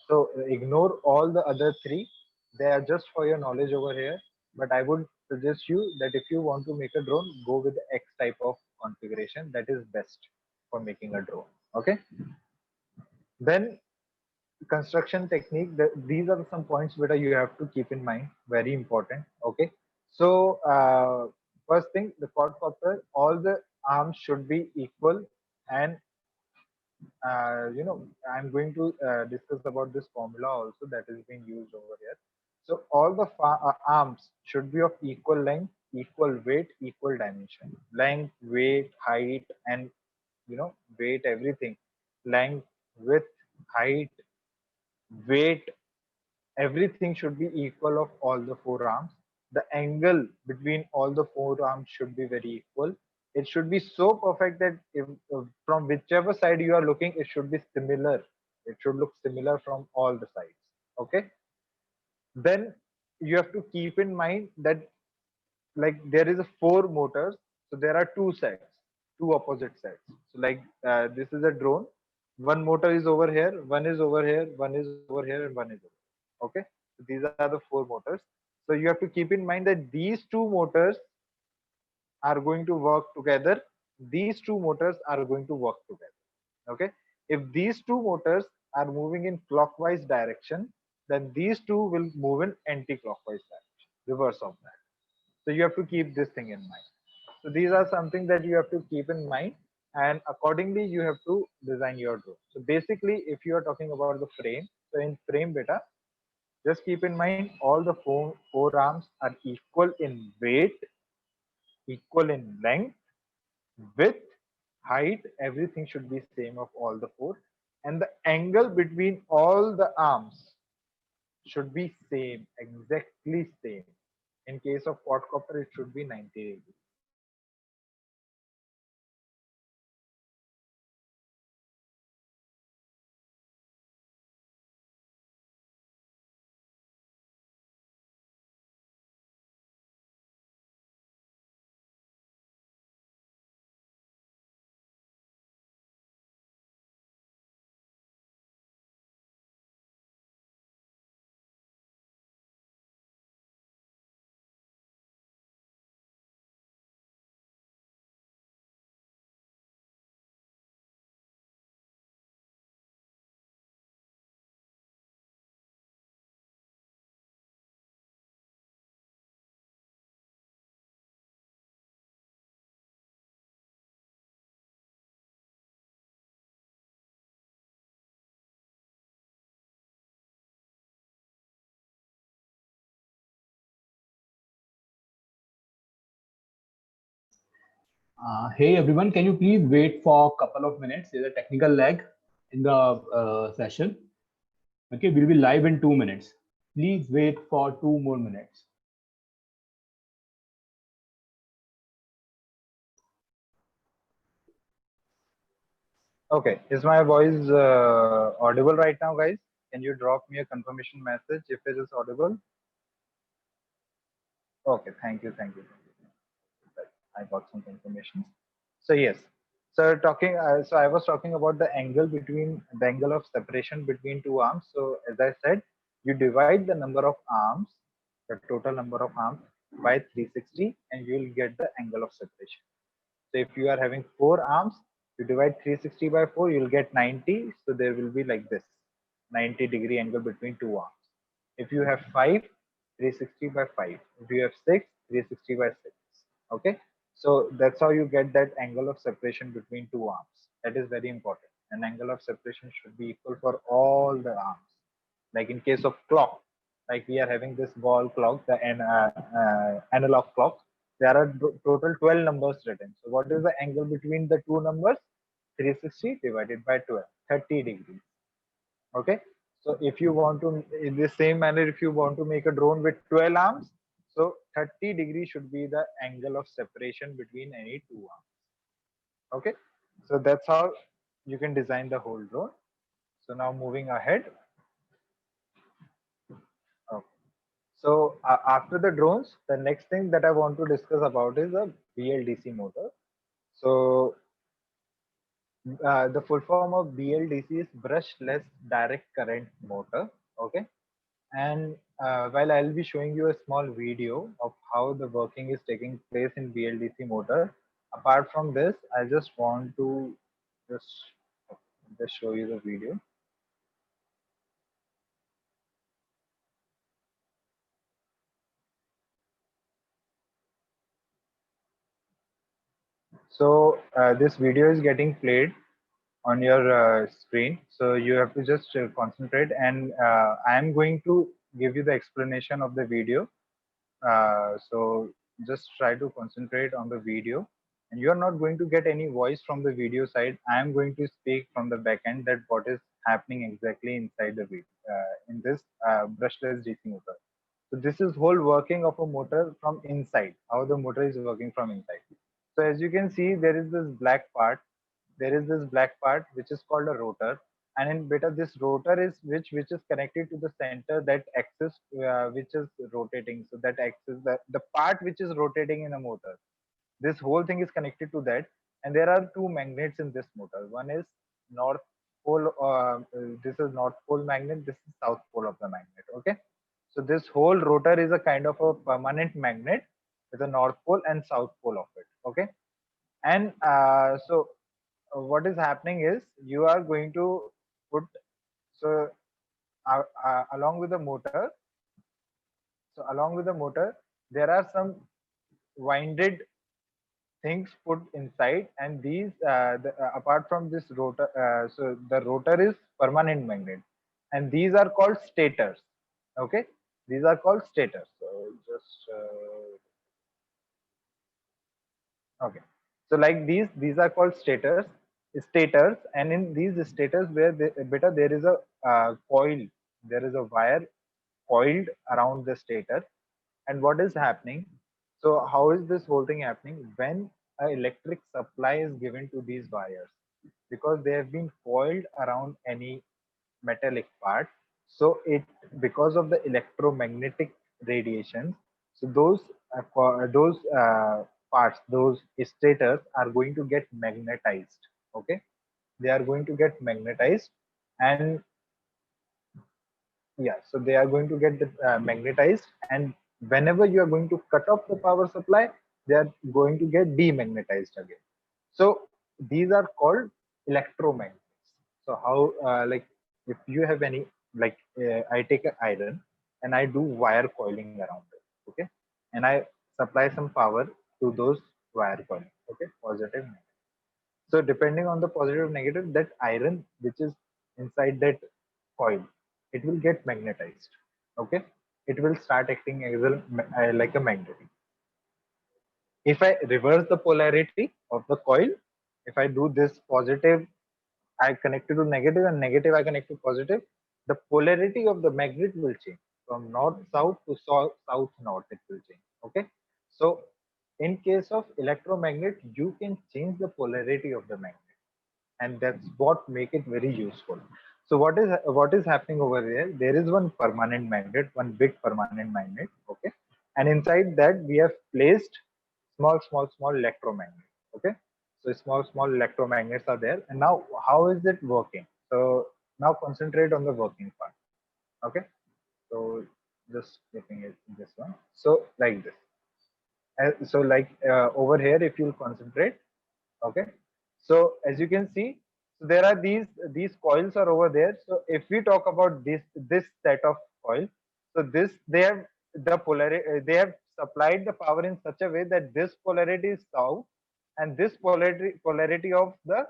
So ignore all the other three. They are just for your knowledge over here. But I would suggest you that if you want to make a drone, go with the X type of configuration. That is best for making a drone. Okay, then construction technique, these are some points that you have to keep in mind, very important. Okay, so first thing, the quadcopter, all the arms should be equal. And I'm going to discuss about this formula also that is being used over here. So all the arms should be of equal length, equal weight, equal dimension, length, weight, height, and weight, everything, length, width, height, weight, everything should be equal of all the four arms. The angle between all the four arms should be very equal. It should be so perfect that if from whichever side you are looking, it should be similar. It should look similar from all the sides. Okay, then you have to keep in mind that, like, there is a four motors, so there are two sets, two opposite sets. So like, this is a drone, one motor is over here, one is over here, one is over here, and one is over here. Okay, so these are the four motors. So you have to keep in mind that these two motors are going to work together. These two motors are going to work together. Okay, if these two motors are moving in clockwise direction, then these two will move in anti-clockwise direction, reverse of that. So you have to keep this thing in mind. So these are something that you have to keep in mind, and accordingly you have to design your drone. So basically, if you are talking about the frame, so in frame beta, just keep in mind all the four arms are equal in weight, equal in length, width, height, everything should be same of all the four, and the angle between all the arms should be same, exactly same. In case of quadcopter, it should be 90 degrees. Hey everyone, can you please wait for a couple of minutes? There's a technical lag in the session. Okay, we'll be live in 2 minutes. Please wait for 2 more minutes. Okay, is my voice audible right now, guys? Can you drop me a confirmation message if it is audible? Okay, thank you. I got some information. So yes, so talking, so I was talking about the angle of separation between two arms. So as I said, you divide the number of arms, the total number of arms by 360, and you will get the angle of separation. So if you are having four arms, you divide 360 by 4, you'll get 90. So there will be like this 90-degree angle between two arms. If you have five, 360 by 5. If you have six, 360 by 6. Okay. So that's how you get that angle of separation between two arms. That is very important. An angle of separation should be equal for all the arms. Like in case of clock, like we are having this wall clock, the analog clock, there are total 12 numbers written. So what is the angle between the two numbers? 360 divided by 12, 30 degrees. Okay. So if you want to, in the same manner, if you want to make a drone with 12 arms, so 30 degrees should be the angle of separation between any two arms. Okay. So that's how you can design the whole drone. So now moving ahead. Okay. So after the drones, the next thing that I want to discuss about is a BLDC motor. So the full form of BLDC is brushless direct current motor. Okay. And while I'll be showing you a small video of how the working is taking place in BLDC motor, apart from this, I just want to just, just show you the video. So this video is getting played on your screen. So you have to just concentrate, and I am going to give you the explanation of the video. So just try to concentrate on the video, and you are not going to get any voice from the video side. I am going to speak from the back end that what is happening exactly inside the video in this brushless DC motor. So this is whole working of a motor from inside, how the motor is working from inside. So as you can see, there is this black part. There is this black part which is called a rotor, and in beta this rotor is which is connected to the center, that axis which is rotating. So that axis, the part which is rotating in a motor, this whole thing is connected to that. And there are two magnets in this motor. One is north pole, this is north pole magnet, this is south pole of the magnet. Okay. So this whole rotor is a kind of a permanent magnet with a north pole and south pole of it. Okay. And so what is happening is you are going to put, so along with the motor, there are some winded things put inside, and these apart from this rotor, so the rotor is permanent magnet, and these are called stators. Okay. These are called stators. So just okay. So like these are called stators, and in these stators where beta there is a coil, there is a wire coiled around the stator. And what is happening? So how is this whole thing happening? When an electric supply is given to these wires, because they have been coiled around any metallic part, so it, because of the electromagnetic radiations, so those parts, those stators are going to get magnetized. Okay, they are going to get magnetized, and yeah, so they are going to get magnetized, and whenever you are going to cut off the power supply, they are going to get demagnetized again. So these are called electromagnets. So how, like, if you have any, like, I take an iron and I do wire coiling around it, okay, and I supply some power to those wire coiling, okay, positive, negative. So depending on the positive, negative, that iron which is inside that coil, it will get magnetized. Okay, it will start acting as like a magnet. If I reverse the polarity of the coil, if I do this positive, I connect it to negative, and negative I connect to positive, the polarity of the magnet will change from north south to south north. It will change. Okay, so in case of electromagnet, you can change the polarity of the magnet, and that's what make it very useful. So what is happening over there? There is one permanent magnet, one big permanent magnet. Okay, and inside that we have placed small electromagnets. Okay, so small electromagnets are there, and now how is it working? So now concentrate on the working part. Okay, so just looking at this one. So like this. So like over here, if you'll concentrate. Okay, so as you can see, so there are these coils are over there. So if we talk about this set of coils, so this, they have the polarity, they have supplied the power in such a way that this polarity is south, and this polarity of the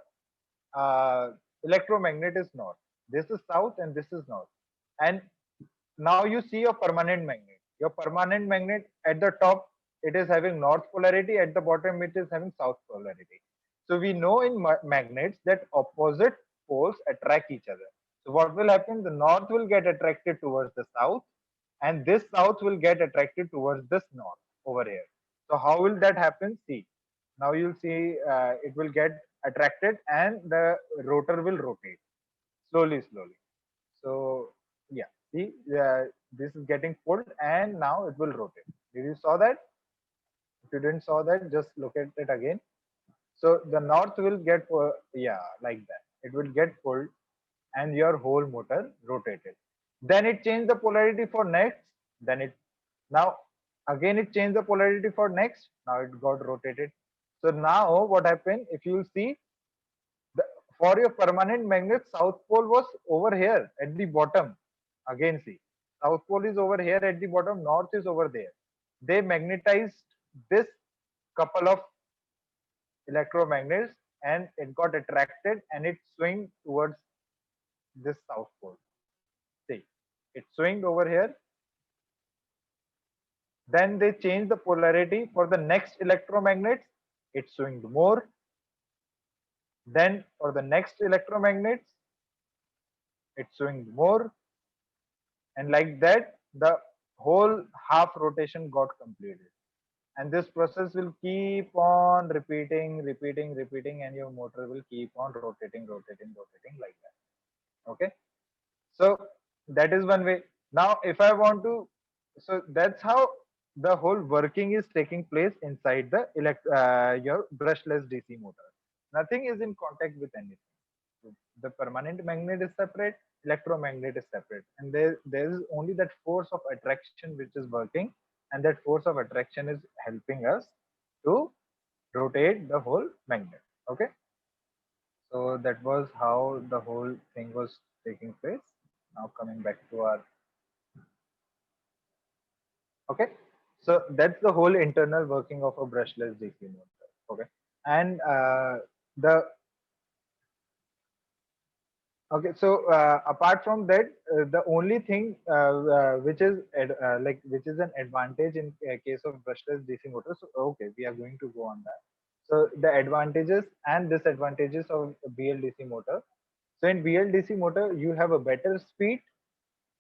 uh, electromagnet is north. This is south and this is north. And now you see your permanent magnet. Your permanent magnet at the top, it is having north polarity. At the bottom, it is having south polarity. So we know in magnets that opposite poles attract each other. So what will happen? The north will get attracted towards the south, and this south will get attracted towards this north over here. So how will that happen? See, now you'll see it will get attracted, and the rotor will rotate slowly. So yeah, see, this is getting pulled, and now it will rotate. Did you saw that? If you didn't saw that, just look at it again. So the north will get, yeah, like that. It will get pulled, and your whole motor rotated. Then it changed the polarity for next. Then it, now again it changed the polarity for next. Now it got rotated. So now what happened? If you see, the, for your permanent magnet, south pole was over here at the bottom. Again, see, south pole is over here at the bottom, north is over there. They magnetized this couple of electromagnets, and it got attracted, and it swing towards this south pole. See, it swinged over here. Then they changed the polarity for the next electromagnets. It swinged more. Then for the next electromagnets, it swinged more. And like that, the whole half rotation got completed. And this process will keep on repeating, and your motor will keep on rotating like that. Okay, so that is one way. Now if I want to, so that's how the whole working is taking place inside the your brushless DC motor. Nothing is in contact with anything. The permanent magnet is separate, electromagnet is separate, and there is only that force of attraction which is working, and that force of attraction is helping us to rotate the whole magnet. Okay, so that was how the whole thing was taking place. Now coming back to our, okay, so that's the whole internal working of a brushless DC motor. Okay, and the okay, so apart from that, the only thing which is like which is an advantage in case of brushless DC motors. So, okay, we are going to go on that. So the advantages and disadvantages of BLDC motor. So in BLDC motor, you have a better speed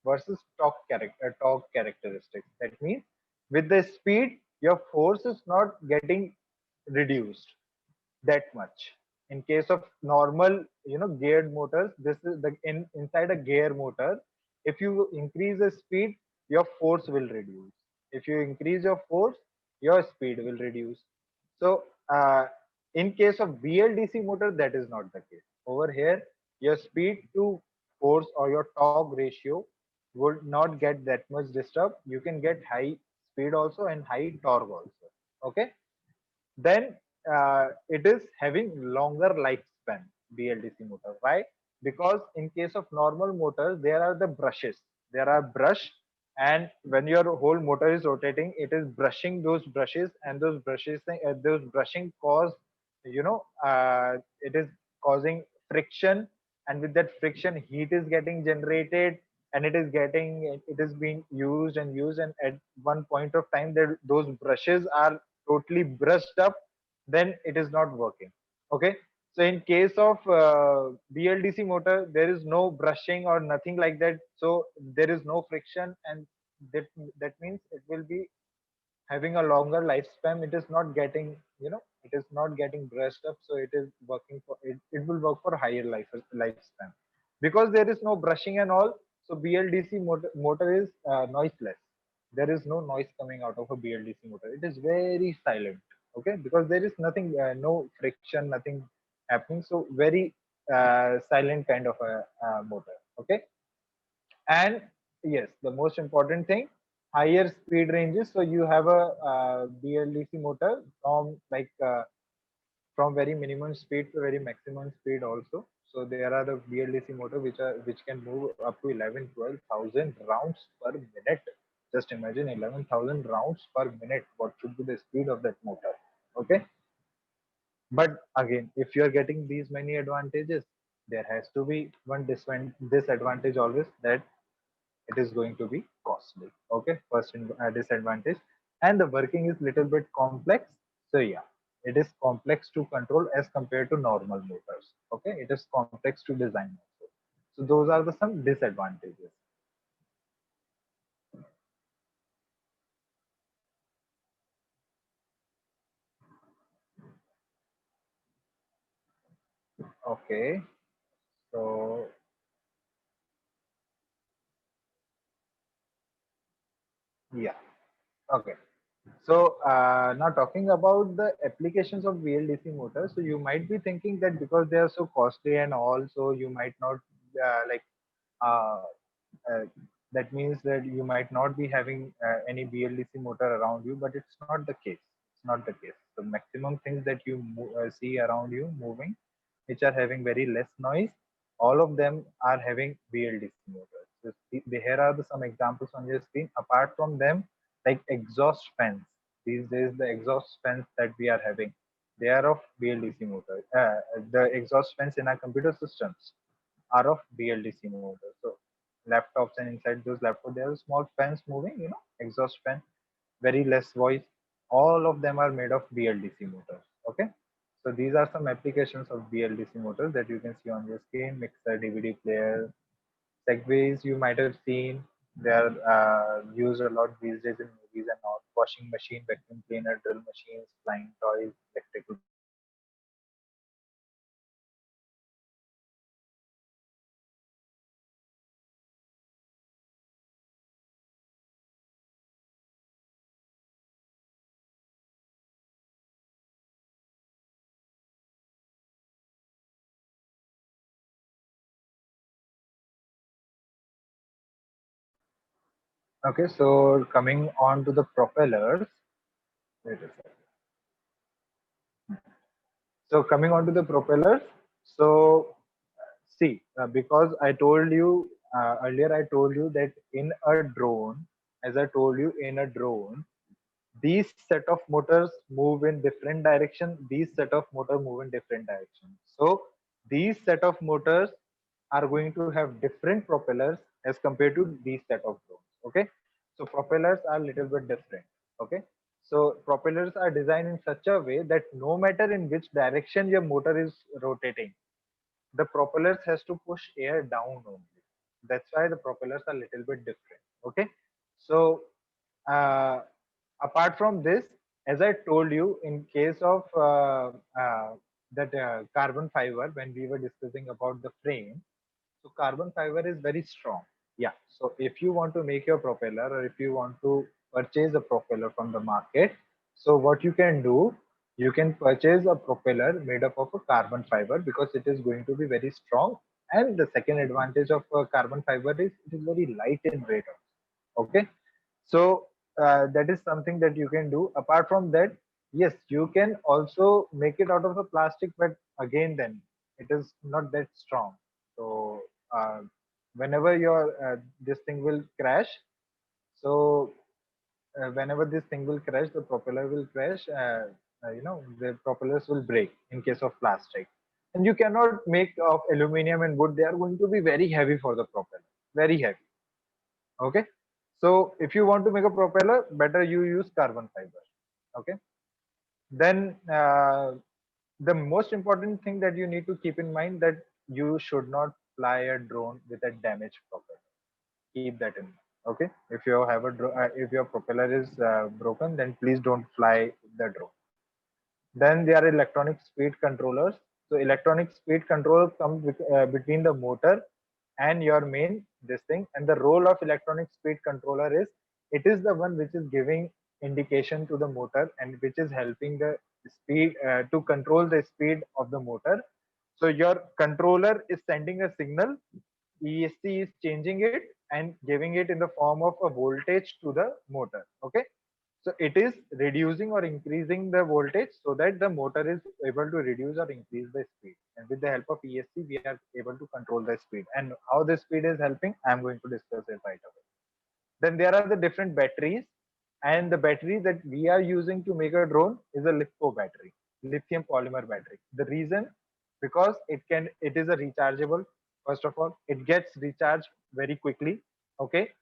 versus torque characteristics. That means with the speed, your force is not getting reduced that much. In case of normal, geared motors, this is the inside a gear motor. If you increase the speed, your force will reduce. If you increase your force, your speed will reduce. So, in case of BLDC motor, that is not the case. Over here, your speed to force or your torque ratio would not get that much disturbed. You can get high speed also and high torque also. Okay, then it is having longer lifespan. BLDC motor. Why? Because in case of normal motors, there are the brushes. There are brush, and when your whole motor is rotating, it is brushing those brushes, and those brushing cause, it is causing friction, and with that friction, heat is getting generated, and it is being used, and at one point of time, those brushes are totally brushed up, then it is not working. Okay, so in case of BLDC motor, there is no brushing or nothing like that, so there is no friction, and that that means it will be having a longer lifespan. It is not getting, it is not getting brushed up, so it is working for it, it will work for higher lifespan, because there is no brushing and all. So BLDC motor is noiseless. There is no noise coming out of a BLDC motor. It is very silent. Okay, because there is nothing, no friction, nothing happening, so very silent kind of a motor. Okay, and yes, the most important thing, higher speed ranges. So you have a BLDC motor from very minimum speed to very maximum speed also. So there are the BLDC motor which can move up to 11-12,000 rounds per minute. Just imagine 11,000 rounds per minute. What should be the speed of that motor? Okay, but again, if you are getting these many advantages, there has to be one disadvantage always, that it is going to be costly. Okay, first disadvantage. And the working is little bit complex. So yeah, it is complex to control as compared to normal motors. Okay, it is complex to design also. So those are the some disadvantages. Okay, so yeah, okay. So now talking about the applications of BLDC motors, so you might be thinking that because they are so costly and all, so you might not like uh, uh, that means that you might not be having any BLDC motor around you, but it's not the case. It's not the case. The maximum things that you see around you moving, which are having very less noise, all of them are having BLDC motors. So here are some examples on your screen. Apart from them, like exhaust fans. These days, the exhaust fans that we are having, they are of BLDC motor. The exhaust fans in our computer systems are of BLDC motor. So laptops, and inside those laptops there are small fans moving, exhaust fan, very less voice. All of them are made of BLDC motors. Okay, so these are some applications of BLDC motors that you can see on your screen: mixer, DVD player, segways you might have seen. They are used a lot these days in movies and all. Washing machine, vacuum cleaner, drill machines, flying toys, electrical boxes, and these are some examples of BLDC motors. Okay, so coming on to the propellers. Wait a second. So coming on to the propellers. So see, because I told you earlier, I told you that in a drone, as I told you, in a drone, these set of motors move in different direction. These set of motor move in different direction. So these set of motors are going to have different propellers as compared to these set of drones. Okay, so propellers are little bit different. Okay, So propellers are designed in such a way that no matter in which direction your motor is rotating, the propellers has to push air down only. That's why the propellers are a little bit different. Okay. So uh, apart from this, as I told you, in case of that carbon fiber, when we were discussing about the frame, so carbon fiber is very strong. Yeah. So if you want to make your propeller, or if you want to purchase a propeller from the market, so what you can do, you can purchase a propeller made up of a carbon fiber because it is going to be very strong. And the second advantage of carbon fiber is it is very light in weight. Okay. So that is something that you can do. Apart from that, yes, you can also make it out of the plastic, but again, then it is not that strong. So uh, whenever your this thing will crash, so whenever this thing will crash, the propeller will crash. The propellers will break in case of plastic, and you cannot make of aluminum and wood. They are going to be very heavy for the propeller, very heavy. Okay. So if you want to make a propeller, better you use carbon fiber. Okay. Then the most important thing that you need to keep in mind that you should not fly a drone with a damaged propeller. Keep that in mind. Okay. If your propeller is broken, then please don't fly the drone. Then there are electronic speed controllers. So electronic speed control comes between the motor and your main this thing. And the role of electronic speed controller is it is the one which is giving indication to the motor and which is helping the speed to control the speed of the motor. So your controller is sending a signal, ESC is changing it and giving it in the form of a voltage to the motor. Okay. So it is reducing or increasing the voltage so that the motor is able to reduce or increase the speed. And with the help of ESC, we are able to control the speed. And how the speed is helping, I'm going to discuss it right away. Then there are the different batteries, and the battery that we are using to make a drone is a litho battery, lithium polymer battery. The reason, because it is a rechargeable. First of all, it gets recharged very quickly. Okay.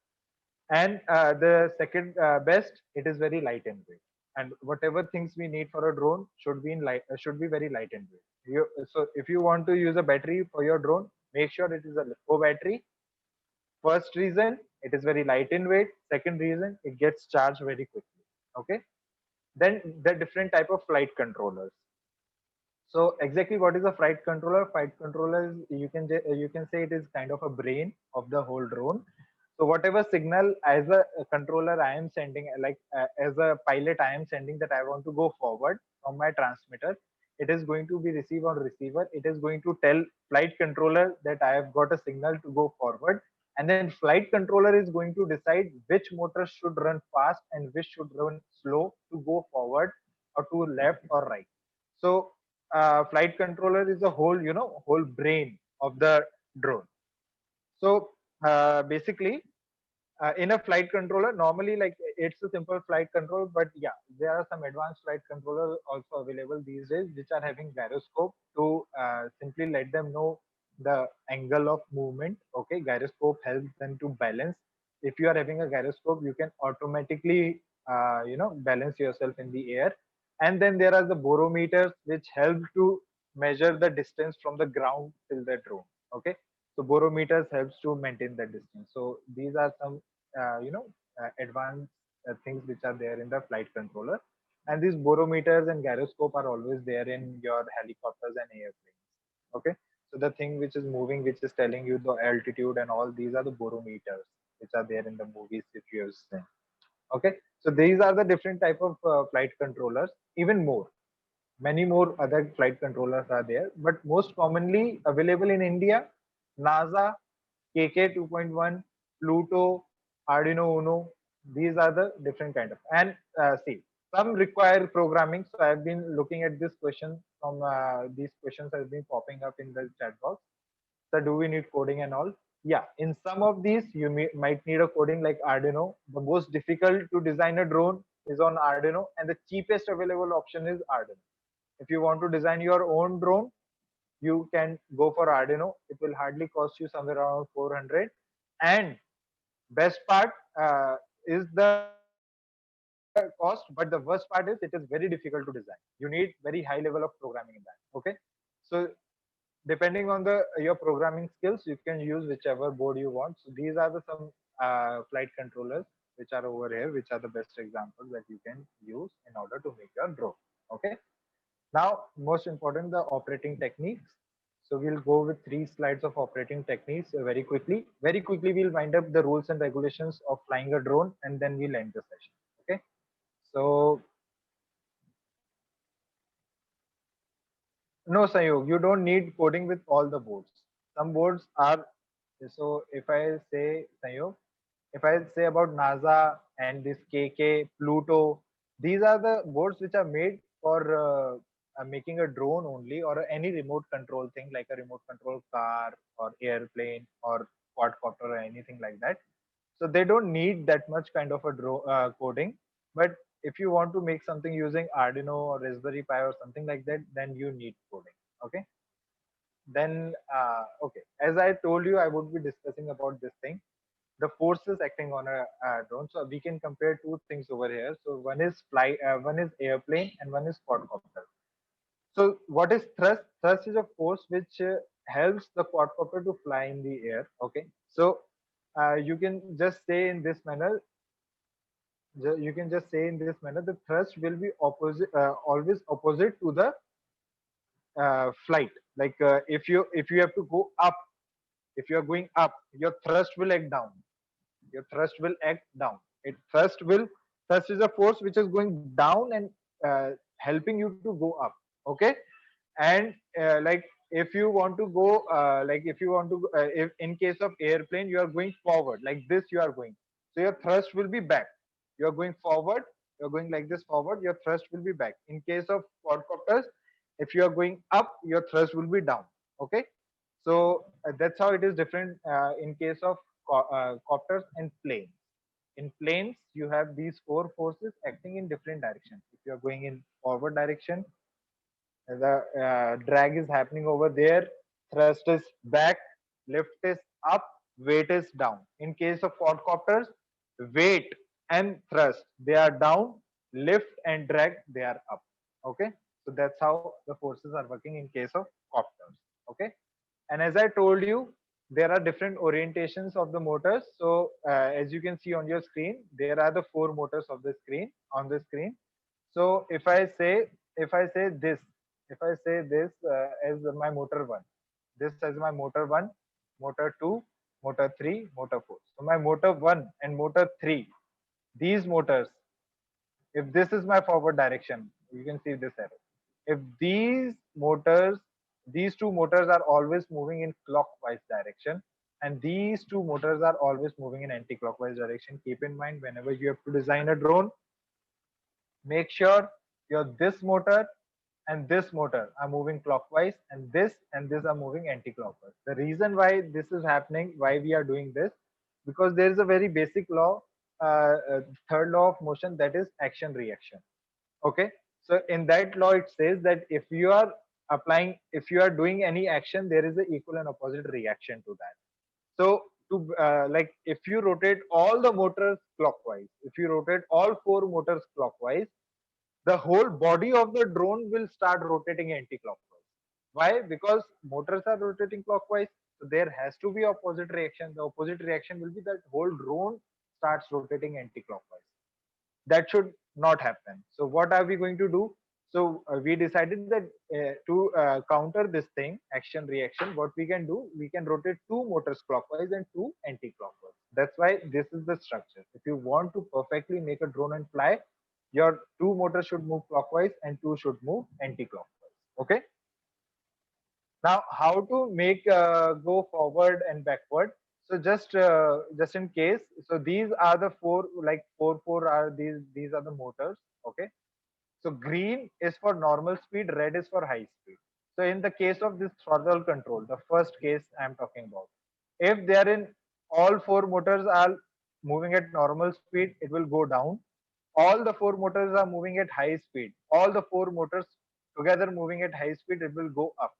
And the second best, it is very light in weight. And whatever things we need for a drone should be very light in weight. So if you want to use a battery for your drone, make sure it is a litho battery. First reason, it is very light in weight. Second reason, it gets charged very quickly. Okay. Then the different type of flight controllers. So exactly what is a flight controller? Flight controller is you can say it is kind of a brain of the whole drone. So whatever signal as a controller I am sending, like as a pilot I am sending that I want to go forward from my transmitter, it is going to be received on receiver. It is going to tell flight controller that I have got a signal to go forward, and then flight controller is going to decide which motor should run fast and which should run slow to go forward or to left or right. So flight controller is a whole brain of the drone. So basically, in a flight controller, normally like it's a simple flight control, but yeah, there are some advanced flight controllers also available these days, which are having gyroscope to simply let them know the angle of movement. Okay, gyroscope helps them to balance. If you are having a gyroscope, you can automatically balance yourself in the air. And then there are the barometers which help to measure the distance from the ground till the drone. Okay, so barometers helps to maintain the distance. So these are some advanced things which are there in the flight controller. And these barometers and gyroscope are always there in your helicopters and airplanes. Okay. So the thing which is moving, which is telling you the altitude and all, these are the barometers which are there in the movies if you have seen. Okay. So these are the different type of flight controllers. Even more, many more other flight controllers are there, but most commonly available in India, NASA, KK 2.1, Pluto, Arduino Uno. These are the different kind of. And see, some require programming. So I've been looking at this question from these questions have been popping up in the chat box. So do we need coding and all? Yeah, in some of these you might need a coding like Arduino. The most difficult to design a drone is on Arduino, and the cheapest available option is Arduino. If you want to design your own drone, you can go for Arduino. It will hardly cost you somewhere around 400. And best part is the cost, but the worst part is it is very difficult to design. You need very high level of programming in that. Okay, so depending on the your programming skills, you can use whichever board you want. So these are the some flight controllers which are over here, which are the best examples that you can use in order to make your drone. Okay, now most important, the operating techniques. So we'll go with 3 slides of operating techniques very quickly. Very quickly, we'll wind up the rules and regulations of flying a drone, and then we'll end the session. Okay, so no, Sayog, you don't need coding with all the boards. Some boards are, so if I say Sayog, if I say about NASA and this KK, Pluto, these are the boards which are made for making a drone only, or any remote control thing like a remote control car or airplane or quadcopter or anything like that. So they don't need that much kind of a coding. But if you want to make something using Arduino or Raspberry Pi or something like that, then you need coding. Okay, then okay, as I told you, I would be discussing about this thing, the forces acting on a drone. So we can compare 2 things over here. So one is airplane and one is quadcopter. So what is thrust? Thrust is a force which helps the quadcopter to fly in the air. Okay, so you can just say in this manner, you can just say in this manner, the thrust will be opposite, always opposite to the flight. Like if you have to go up, if you are going up, your thrust will act down. Your thrust will act down. It thrust is a force which is going down and helping you to go up. Okay, and like if you want to go like if you want to if in case of airplane you are going forward like this, you are going, so your thrust will be back. You are going forward, you're going like this forward, your thrust will be back. In case of quadcopters, if you are going up, your thrust will be down. Okay, so that's how it is different in case of copters and planes. In planes, you have these 4 forces acting in different directions. If you are going in forward direction, the drag is happening over there, thrust is back, lift is up, weight is down. In case of quadcopters, weight and thrust, they are down, lift and drag, they are up. Okay, so that's how the forces are working in case of copters. Okay, and as I told you, there are different orientations of the motors. So as you can see on your screen, there are the 4 motors of the screen on the screen. So if I say this, if I say this as my motor one, this as my motor one, motor two, motor three, motor four. So my motor one and motor three, these motors, if this is my forward direction, you can see this arrow. If these 2 motors are always moving in clockwise direction, and these 2 motors are always moving in anti-clockwise direction. Keep in mind, whenever you have to design a drone, make sure your this motor and this motor are moving clockwise, and this are moving anti-clockwise. The reason why this is happening, why we are doing this, because there is a very basic law, third law of motion, that is action reaction. Okay, so in that law it says that if you are doing any action, there is an equal and opposite reaction to that. So to like if you rotate all the motors clockwise, if you rotate all 4 motors clockwise, the whole body of the drone will start rotating anti-clockwise. Why? Because motors are rotating clockwise, so there has to be opposite reaction. The opposite reaction will be that whole drone starts rotating anti-clockwise. That should not happen. So what are we going to do? So we decided that to counter this thing, action reaction, what we can do, we can rotate 2 motors clockwise and 2 anti-clockwise. That's why this is the structure. If you want to perfectly make a drone and fly, your 2 motors should move clockwise and 2 should move anti-clockwise. Okay, now how to make go forward and backward. So just in case, so these are the 4, like 4 are these are the motors. Okay, so green is for normal speed, red is for high speed. So in the case of this throttle control, the first case I'm talking about, if they are in, all 4 motors are moving at normal speed, it will go down. All the 4 motors are moving at high speed, all the 4 motors together moving at high speed, it will go up.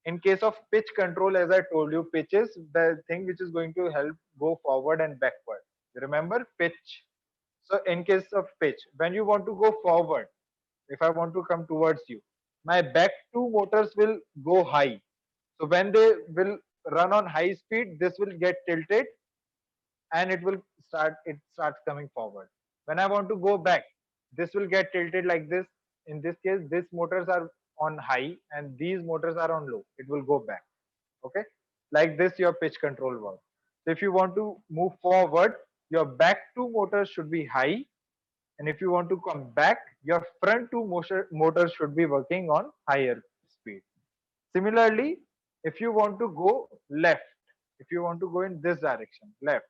In case of pitch control, as I told you, pitch is the thing which is going to help go forward and backward. You remember pitch? So in case of pitch, when you want to go forward, if I want to come towards you, my back two motors will go high. So when they will run on high speed, this will get tilted and it starts coming forward. When I want to go back, this will get tilted like this. In this case, these motors are on high and these motors are on low. It will go back. Okay, like this your pitch control works. So if you want to move forward, your back two motors should be high, and if you want to come back, your front two motors should be working on higher speed. Similarly, if you want to go left, if you want to go in this direction, left,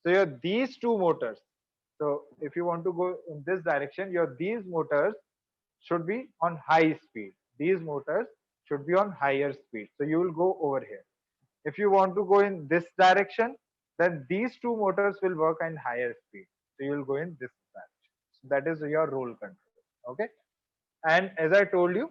so your these two motors. So if you want to go in this direction, your these motors should be on high speed. These motors should be on higher speed. So you will go over here. If you want to go in this direction, then these two motors will work in higher speed. So you will go in this direction. So that is your roll control. Okay. And as I told you,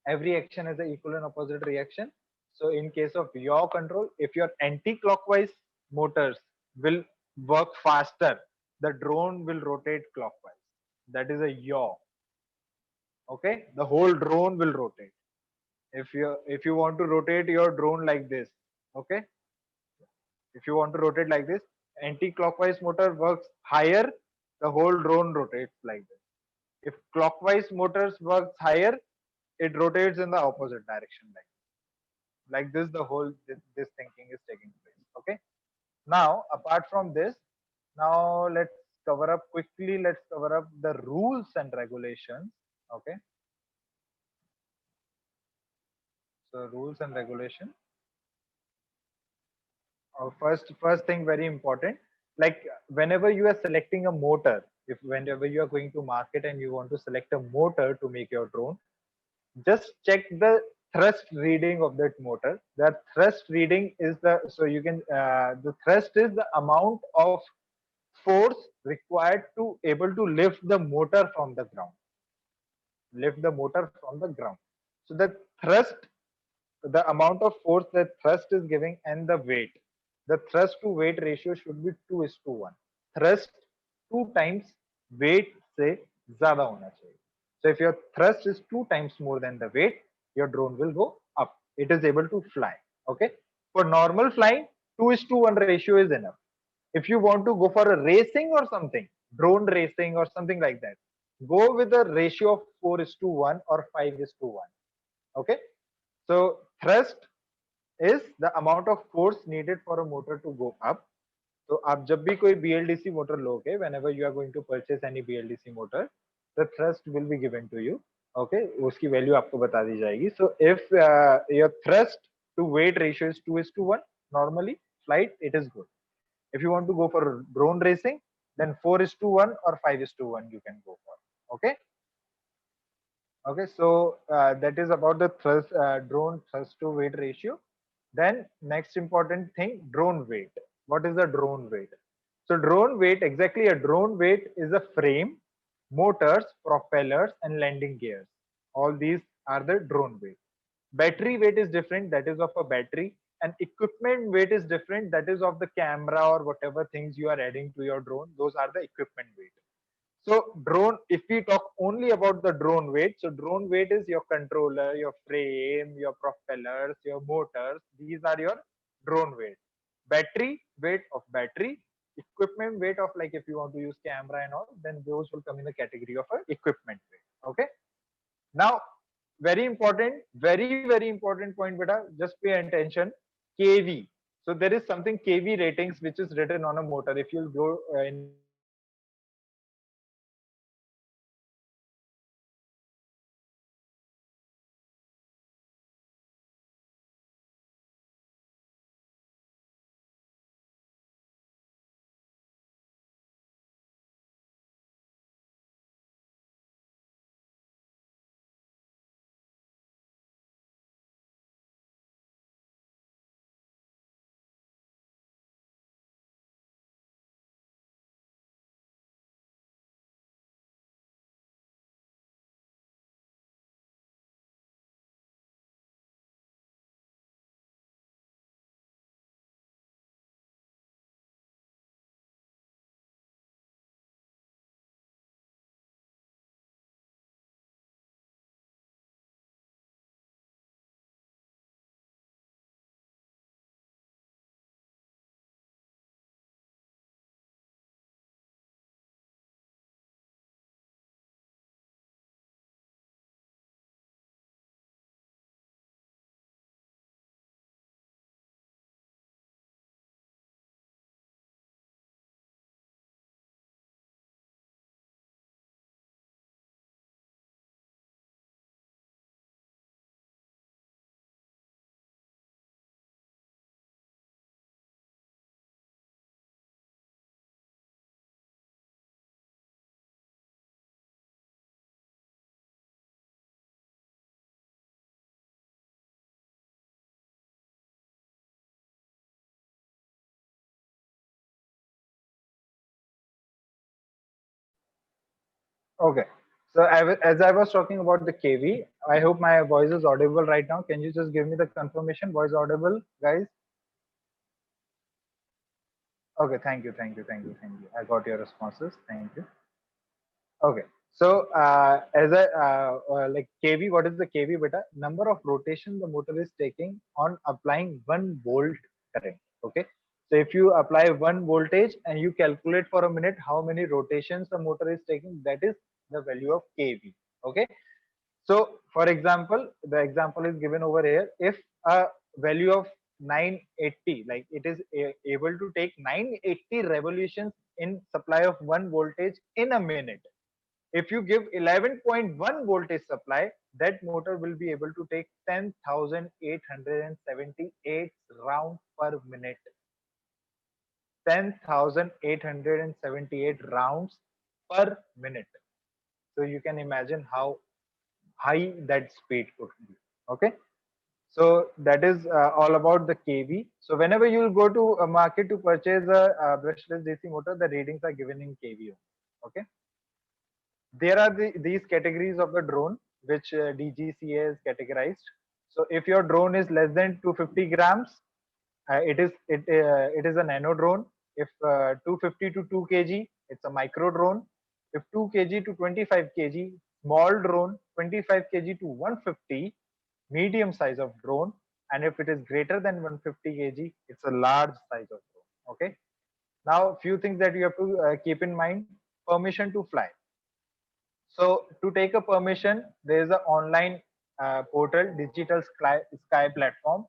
every action has an equal and opposite reaction. So in case of yaw control, if your anti-clockwise motors will work faster, the drone will rotate clockwise. That is a yaw. Okay, the whole drone will rotate. If you want to rotate your drone like this, okay, if you want to rotate like this, anti-clockwise motor works higher, the whole drone rotates like this. If clockwise motors works higher, it rotates in the opposite direction like this. The whole this thinking is taking place. Okay. Now, apart from this, now let's cover up quickly. Let's cover up the rules and regulations. Okay. So rules and regulation. First thing very important. Like whenever you are selecting a motor, if whenever you are going to market and you want to select a motor to make your drone, just check the thrust reading of that motor. That thrust reading is the thrust is the amount of force required to able to lift the motor from the ground. Lift the motor from the ground. So the thrust, the amount of force that thrust is giving and the weight. The thrust to weight ratio should be 2:1. Thrust 2 times weight से ज़्यादा होना चाहिए. So if your thrust is 2 times more than the weight, your drone will go up. It is able to fly. Okay. For normal flying, 2:1 ratio is enough. If you want to go for a racing or something, drone racing or something like that, go with a ratio of 4:1 or 5:1. Okay. So thrust is the amount of force needed for a motor to go up. तो आप जब भी कोई BLDC motor लोगे, whenever you are going to purchase any BLDC motor, the thrust will be given to you. Okay, उसकी value आपको बता दी जाएगी. So if your thrust to weight ratio is 2:1, normally flight it is good. If you want to go for drone racing, then 4:1 or 5:1 you can go for. Okay. Okay, so that is about the drone thrust to weight ratio. Then next important thing, drone weight. What is the drone weight? So drone weight, exactly a drone weight is a frame, motors, propellers, and landing gears. All these are the drone weight. Battery weight is different, that is of a battery, and equipment weight is different, that is of the camera or whatever things you are adding to your drone. Those are the equipment weight. So drone, if we talk only about the drone weight, so drone weight is your controller, your frame, your propellers, your motors. These are your drone weight. Battery weight of battery, equipment weight of like if you want to use camera and all, then those will come in the category of a equipment weight. Okay. Now, very important point, beta. Just pay attention. KV. So there is something KV ratings which is written on a motor. If you go in your BLDC motor, you will see KV ratings written on the motor. So KV ratings is nothing but KV ratings is nothing but kilowatt per second. Kilowatt per second. Okay. So as I was talking about the KV, I hope my voice is audible right now. Can you just give me the confirmation? Voice audible, guys? Okay. Thank you. Thank you. Thank you. Thank you. I got your responses. Thank you. Okay. So as I like KV, what is the KV beta? Number of rotation the motor is taking on applying 1 volt current. Okay. So if you apply 1 voltage and you calculate for a minute how many rotations the motor is taking, that is the value of KV. Okay. So for example, the example is given over here. If a value of 980, like it is able to take 980 revolutions in supply of 1 voltage in a minute. If you give 11.1 voltage supply, that motor will be able to take 10,878 rounds per minute. 10,878 rounds per minute. So you can imagine how high that speed could be. Okay. So that is all about the KV. So whenever you will go to a market to purchase a brushless DC motor, the readings are given in KV. Okay. There are these categories of the drone which DGCA is categorized. So if your drone is less than 250 grams, it is a nano drone. If 250 to 2 kg, it's a micro drone. If 2 kg to 25 kg, small drone. 25 kg to 150, medium size of drone. And if it is greater than 150 kg, it's a large size of drone. Okay. Now, few things that you have to keep in mind: permission to fly. So to take a permission, there is an online portal, digital sky platform,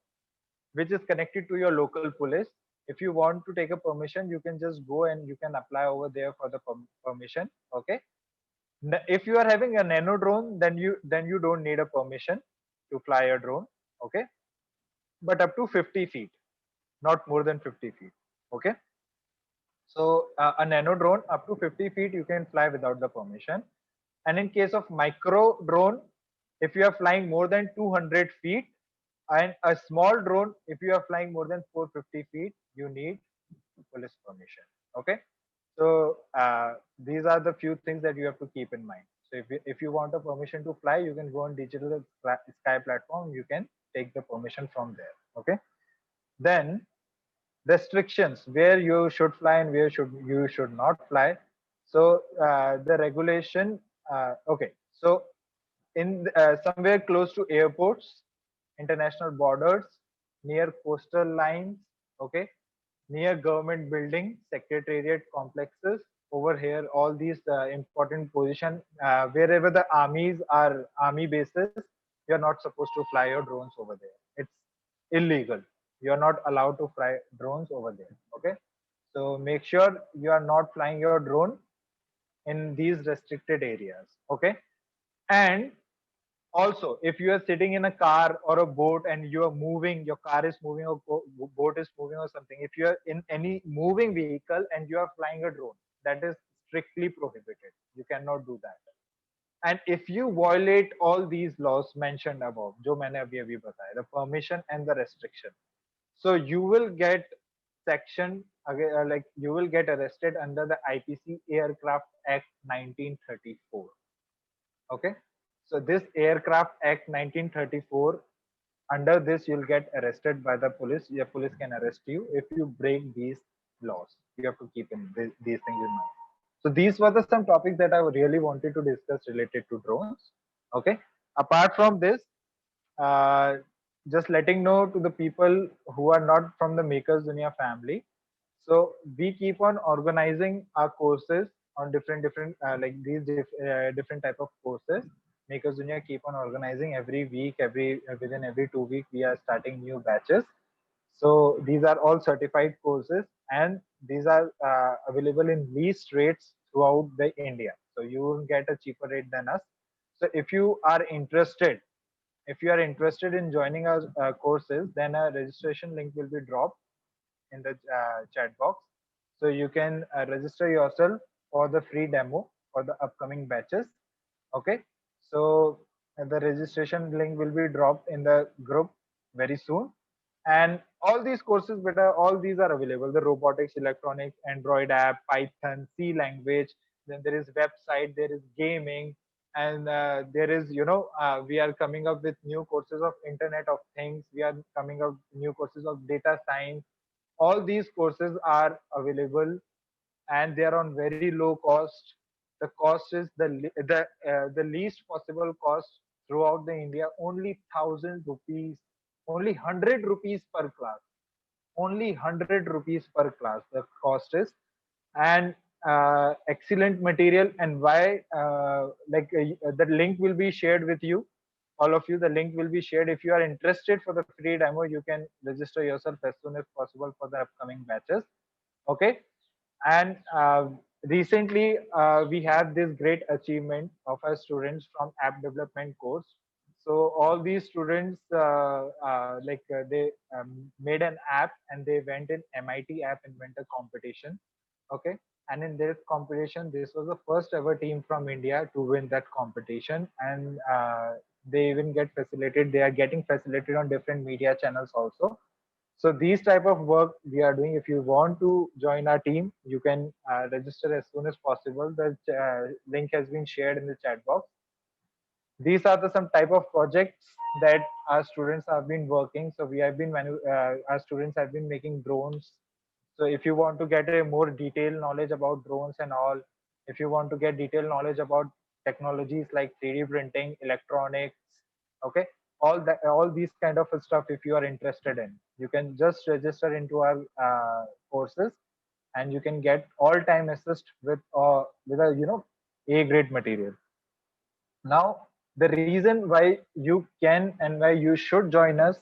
which is connected to your local police. If you want to take a permission, you can just go and you can apply over there for the permission. Okay. If you are having a nano drone, then you don't need a permission to fly a drone. Okay. But up to 50 feet, not more than 50 feet. Okay. So a nano drone up to 50 feet you can fly without the permission. And in case of micro drone, if you are flying more than 200 feet, and a small drone, if you are flying more than 450 feet, you need police permission. Okay. So these are the few things that you have to keep in mind. So if you want a permission to fly, you can go on digital sky platform. You can take the permission from there. Okay. Then restrictions, where you should fly and where you should not fly. So the regulation. Okay. So in somewhere close to airports, international borders, near coastal lines, okay, near government buildings, secretariat complexes. Over here, all these important position, wherever the army bases, you're not supposed to fly your drones over there. It's illegal. You're not allowed to fly drones over there. Okay, so make sure you are not flying your drone in these restricted areas. Okay, and also, if you are sitting in a car or a boat and you are moving, your car is moving or boat is moving or something, if you are in any moving vehicle and you are flying a drone, that is strictly prohibited. You cannot do that. And if you violate all these laws mentioned above, जो मैंने अभी बताया, the permission and the restriction, so you will get section like you will get arrested under the IPC Aircraft Act 1934. Okay. So this Aircraft Act 1934, under this you'll get arrested by the police. Your police can arrest you if you break these laws. You have to keep these things in mind. So these were the some topics that I really wanted to discuss related to drones. Okay. Apart from this, uh, just letting know to the people who are not from the Makers Dunya family. So we keep on organizing our courses on different like these different type of courses. Makers Dunya keep on organizing every week, within every 2 week we are starting new batches. So these are all certified courses, and these are available in least rates throughout the India. So you will get a cheaper rate than us. So if you are interested in joining our courses, then a registration link will be dropped in the chat box. So you can register yourself for the free demo for the upcoming batches. Okay. So the registration link will be dropped in the group very soon. And all these courses, all these are available: the robotics, electronics, Android app, Python, C language, then there is website, there is gaming, and there is, we are coming up with new courses of Internet of Things. We are coming up new courses of data science. All these courses are available, and they are on very low cost. The cost is the least possible cost throughout the India, only 1,000 rupees, only 100 rupees per class, only 100 rupees per class the cost is. And excellent material. And why, the link will be shared with you, all of you. The link will be shared. If you are interested for the free demo, you can register yourself as soon as possible for the upcoming batches. Okay. And recently, we had this great achievement of our students from app development course. So all these students, they made an app, and they went in MIT App Inventor competition. Okay. And in this competition, this was the first ever team from India to win that competition. And they even get facilitated. They are getting facilitated on different media channels also. So these type of work we are doing. If you want to join our team, you can register as soon as possible. The link has been shared in the chat box. These are the some type of projects that our students have been working. So we have been our students have been making drones. So if you want to get a more detailed knowledge about drones and all, if you want to get detailed knowledge about technologies like 3D printing, electronics, okay, all these kind of stuff, if you are interested in, you can just register into our courses, and you can get all time assist with a A grade material. Now, the reason why you can and why you should join us,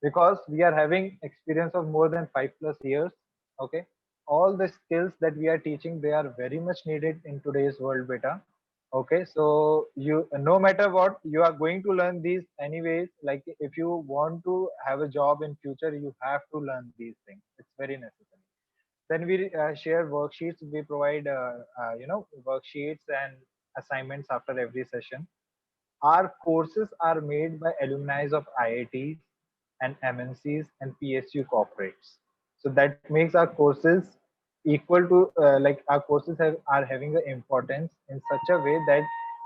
because we are having experience of more than 5+ years. Okay, all the skills that we are teaching, they are very much needed in today's world, beta. Okay, so you, no matter what, you are going to learn these anyways. Like if you want to have a job in future, you have to learn these things. It's very necessary. Then we share worksheets. We provide worksheets and assignments after every session. Our courses are made by alumni of IITs and MNCs and PSU corporates. So that makes our courses equal to, our courses are having the importance in such a way that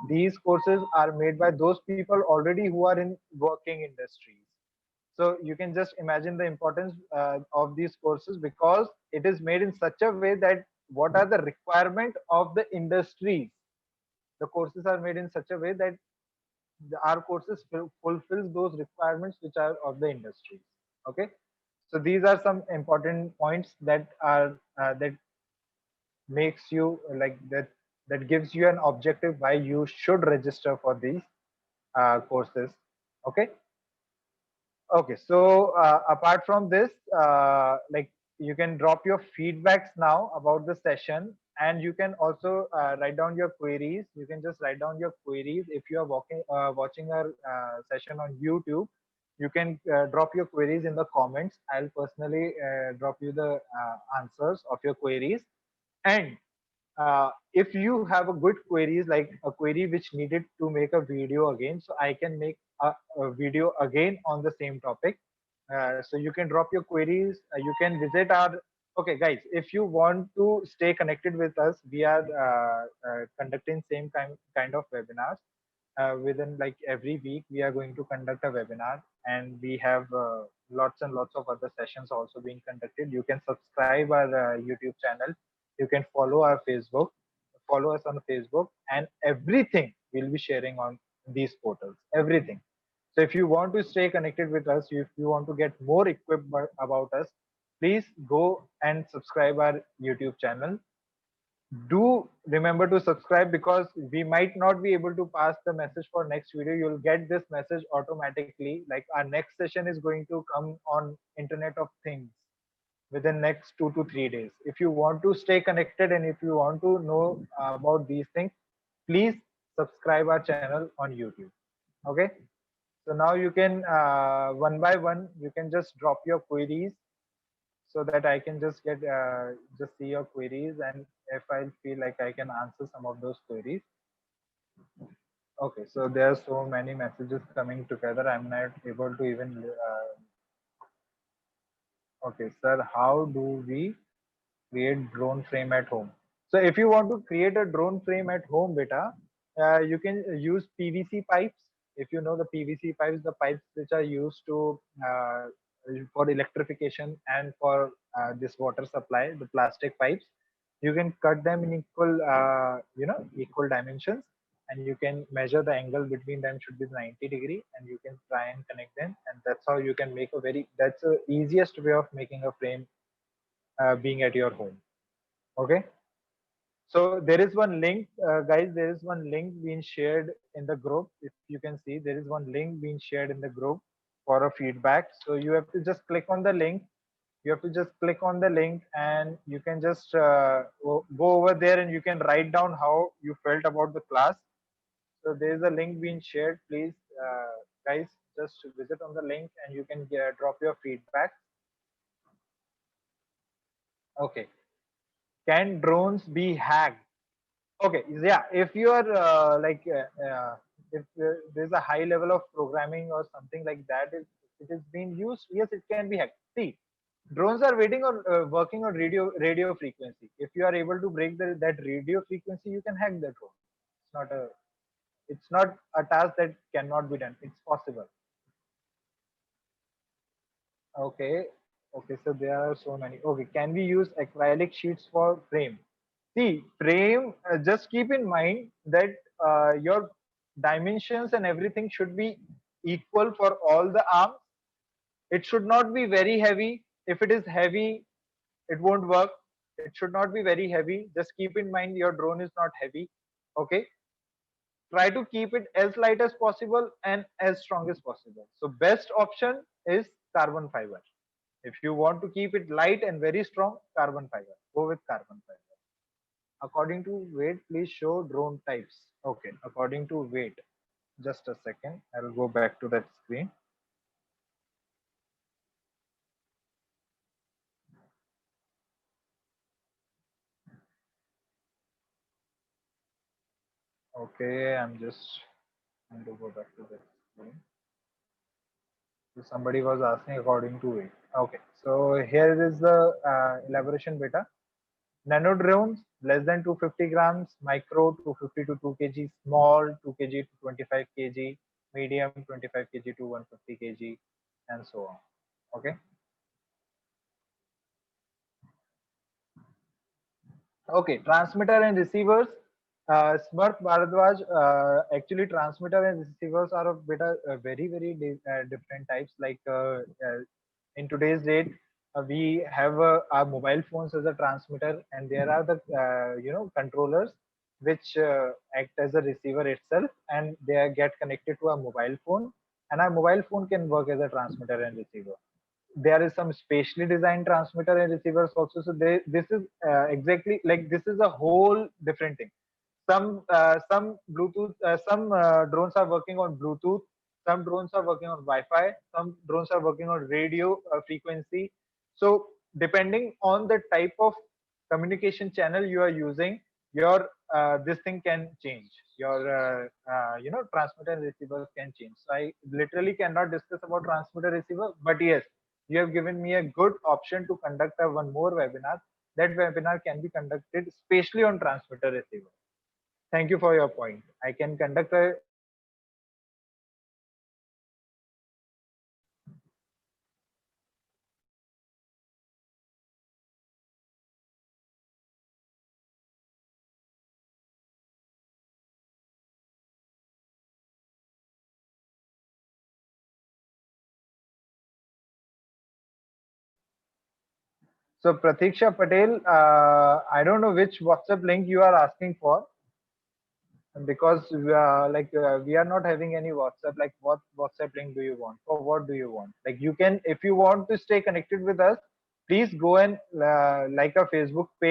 these courses are made by those people already who are in working industries. So you can just imagine the importance of these courses, because it is made in such a way that what are the requirement of the industries. The courses are made in such a way that our courses fulfills those requirements which are of the industries. Okay, so these are some important points that are that makes you like that gives you an objective why you should register for these courses. Okay. Okay, so apart from this, you can drop your feedbacks now about the session, and you can also write down your queries. You can just write down your queries if you are watching our session on YouTube. You can drop your queries in the comments. I'll personally drop you the answers of your queries. And if you have a good queries, like a query which needed to make a video again, so I can make a video again on the same topic. So you can drop your queries. You can visit our. Okay, guys, if you want to stay connected with us, we are conducting same kind of webinars. Within like every week, we are going to conduct a webinar, and we have lots and lots of other sessions also being conducted. You can subscribe our YouTube channel. You can follow us on Facebook, and everything we'll be sharing on these portals, everything. So if you want to stay connected with us, if you want to get more equipped about us, please go and subscribe our YouTube channel. Do remember to subscribe, because we might not be able to pass the message for next video. You'll get this message automatically, like our next session is going to come on Internet of Things within next 2 to 3 days. If you want to stay connected, and if you want to know about these things, please subscribe our channel on YouTube. Okay. So now you can one by one, you can just drop your queries, so that I can just see your queries, and if I feel like I can answer some of those queries. Okay, so there are so many messages coming together. I'm not able to even. Okay, sir, how do we create drone frame at home? So if you want to create a drone frame at home, beta, you can use PVC pipes. If you know the PVC pipes, the pipes which are used to for electrification and for this water supply, the plastic pipes, you can cut them in equal, equal dimensions, and you can measure the angle between them should be 90-degree, and you can try and connect them, and that's how you can make a very. That's the easiest way of making a frame being at your home. Okay. So there is one link, guys. There is one link being shared in the group. If you can see, there is one link being shared in the group for a feedback. So you have to just click on the link. You have to just click on the link, and you can just go over there, and you can write down how you felt about the class. So there is a link being shared. Please, guys, just visit on the link, and you can drop your feedback. Okay. Can drones be hacked? Okay, yeah, if you are if there's a high level of programming or something like that, if it is being used, yes, it can be hacked. See, drones are working on radio frequency. If you are able to break that radio frequency, you can hack the drone. It's not a task that cannot be done. It's possible. Okay, okay, so there are so many. Okay, can we use acrylic sheets for frame? See, frame, just keep in mind that your dimensions and everything should be equal for all the arms. It should not be very heavy. If it is heavy, it won't work. It should not be very heavy. Just keep in mind your drone is not heavy. Okay. Try to keep it as light as possible and as strong as possible. So best option is carbon fiber. If you want to keep it light and very strong, carbon fiber. Go with carbon fiber. According to weight, please show drone types. Okay, according to weight. Just a second. I'll go back to that screen. Okay, I'm just going to go back to that screen. So somebody was asking according to weight. Okay, so here is the elaboration beta. Nano drones less than 250 grams, micro 250 to 2 kg, small 2 kg to 25 kg, medium 25 kg to 150 kg, and so on. Okay. Okay, transmitter and receivers. Smart Bharadwaj, actually transmitter and receivers are of bit different types. In today's date, we have our mobile phones as a transmitter, and there are the controllers which act as a receiver itself, and they get connected to our mobile phone, and our mobile phone can work as a transmitter and receiver. There is some specially designed transmitter and receivers also. So this is exactly like this is a whole different thing. Some Bluetooth, some drones are working on Bluetooth, some drones are working on Wi-Fi, some drones are working on radio frequency. So depending on the type of communication channel you are using, your this thing can change. Your transmitter and receivers can change. So I literally cannot discuss about transmitter receiver, but yes, you have given me a good option to conduct a one more webinar. That webinar can be conducted especially on transmitter receiver. Thank you for your point. I can conduct a so Pratiksha Patel. I don't know which WhatsApp link you are asking for, because we are not having any WhatsApp. Like, what WhatsApp link do you want? For what do you want? Like, you can, if you want to stay connected with us, please go and like a Facebook page.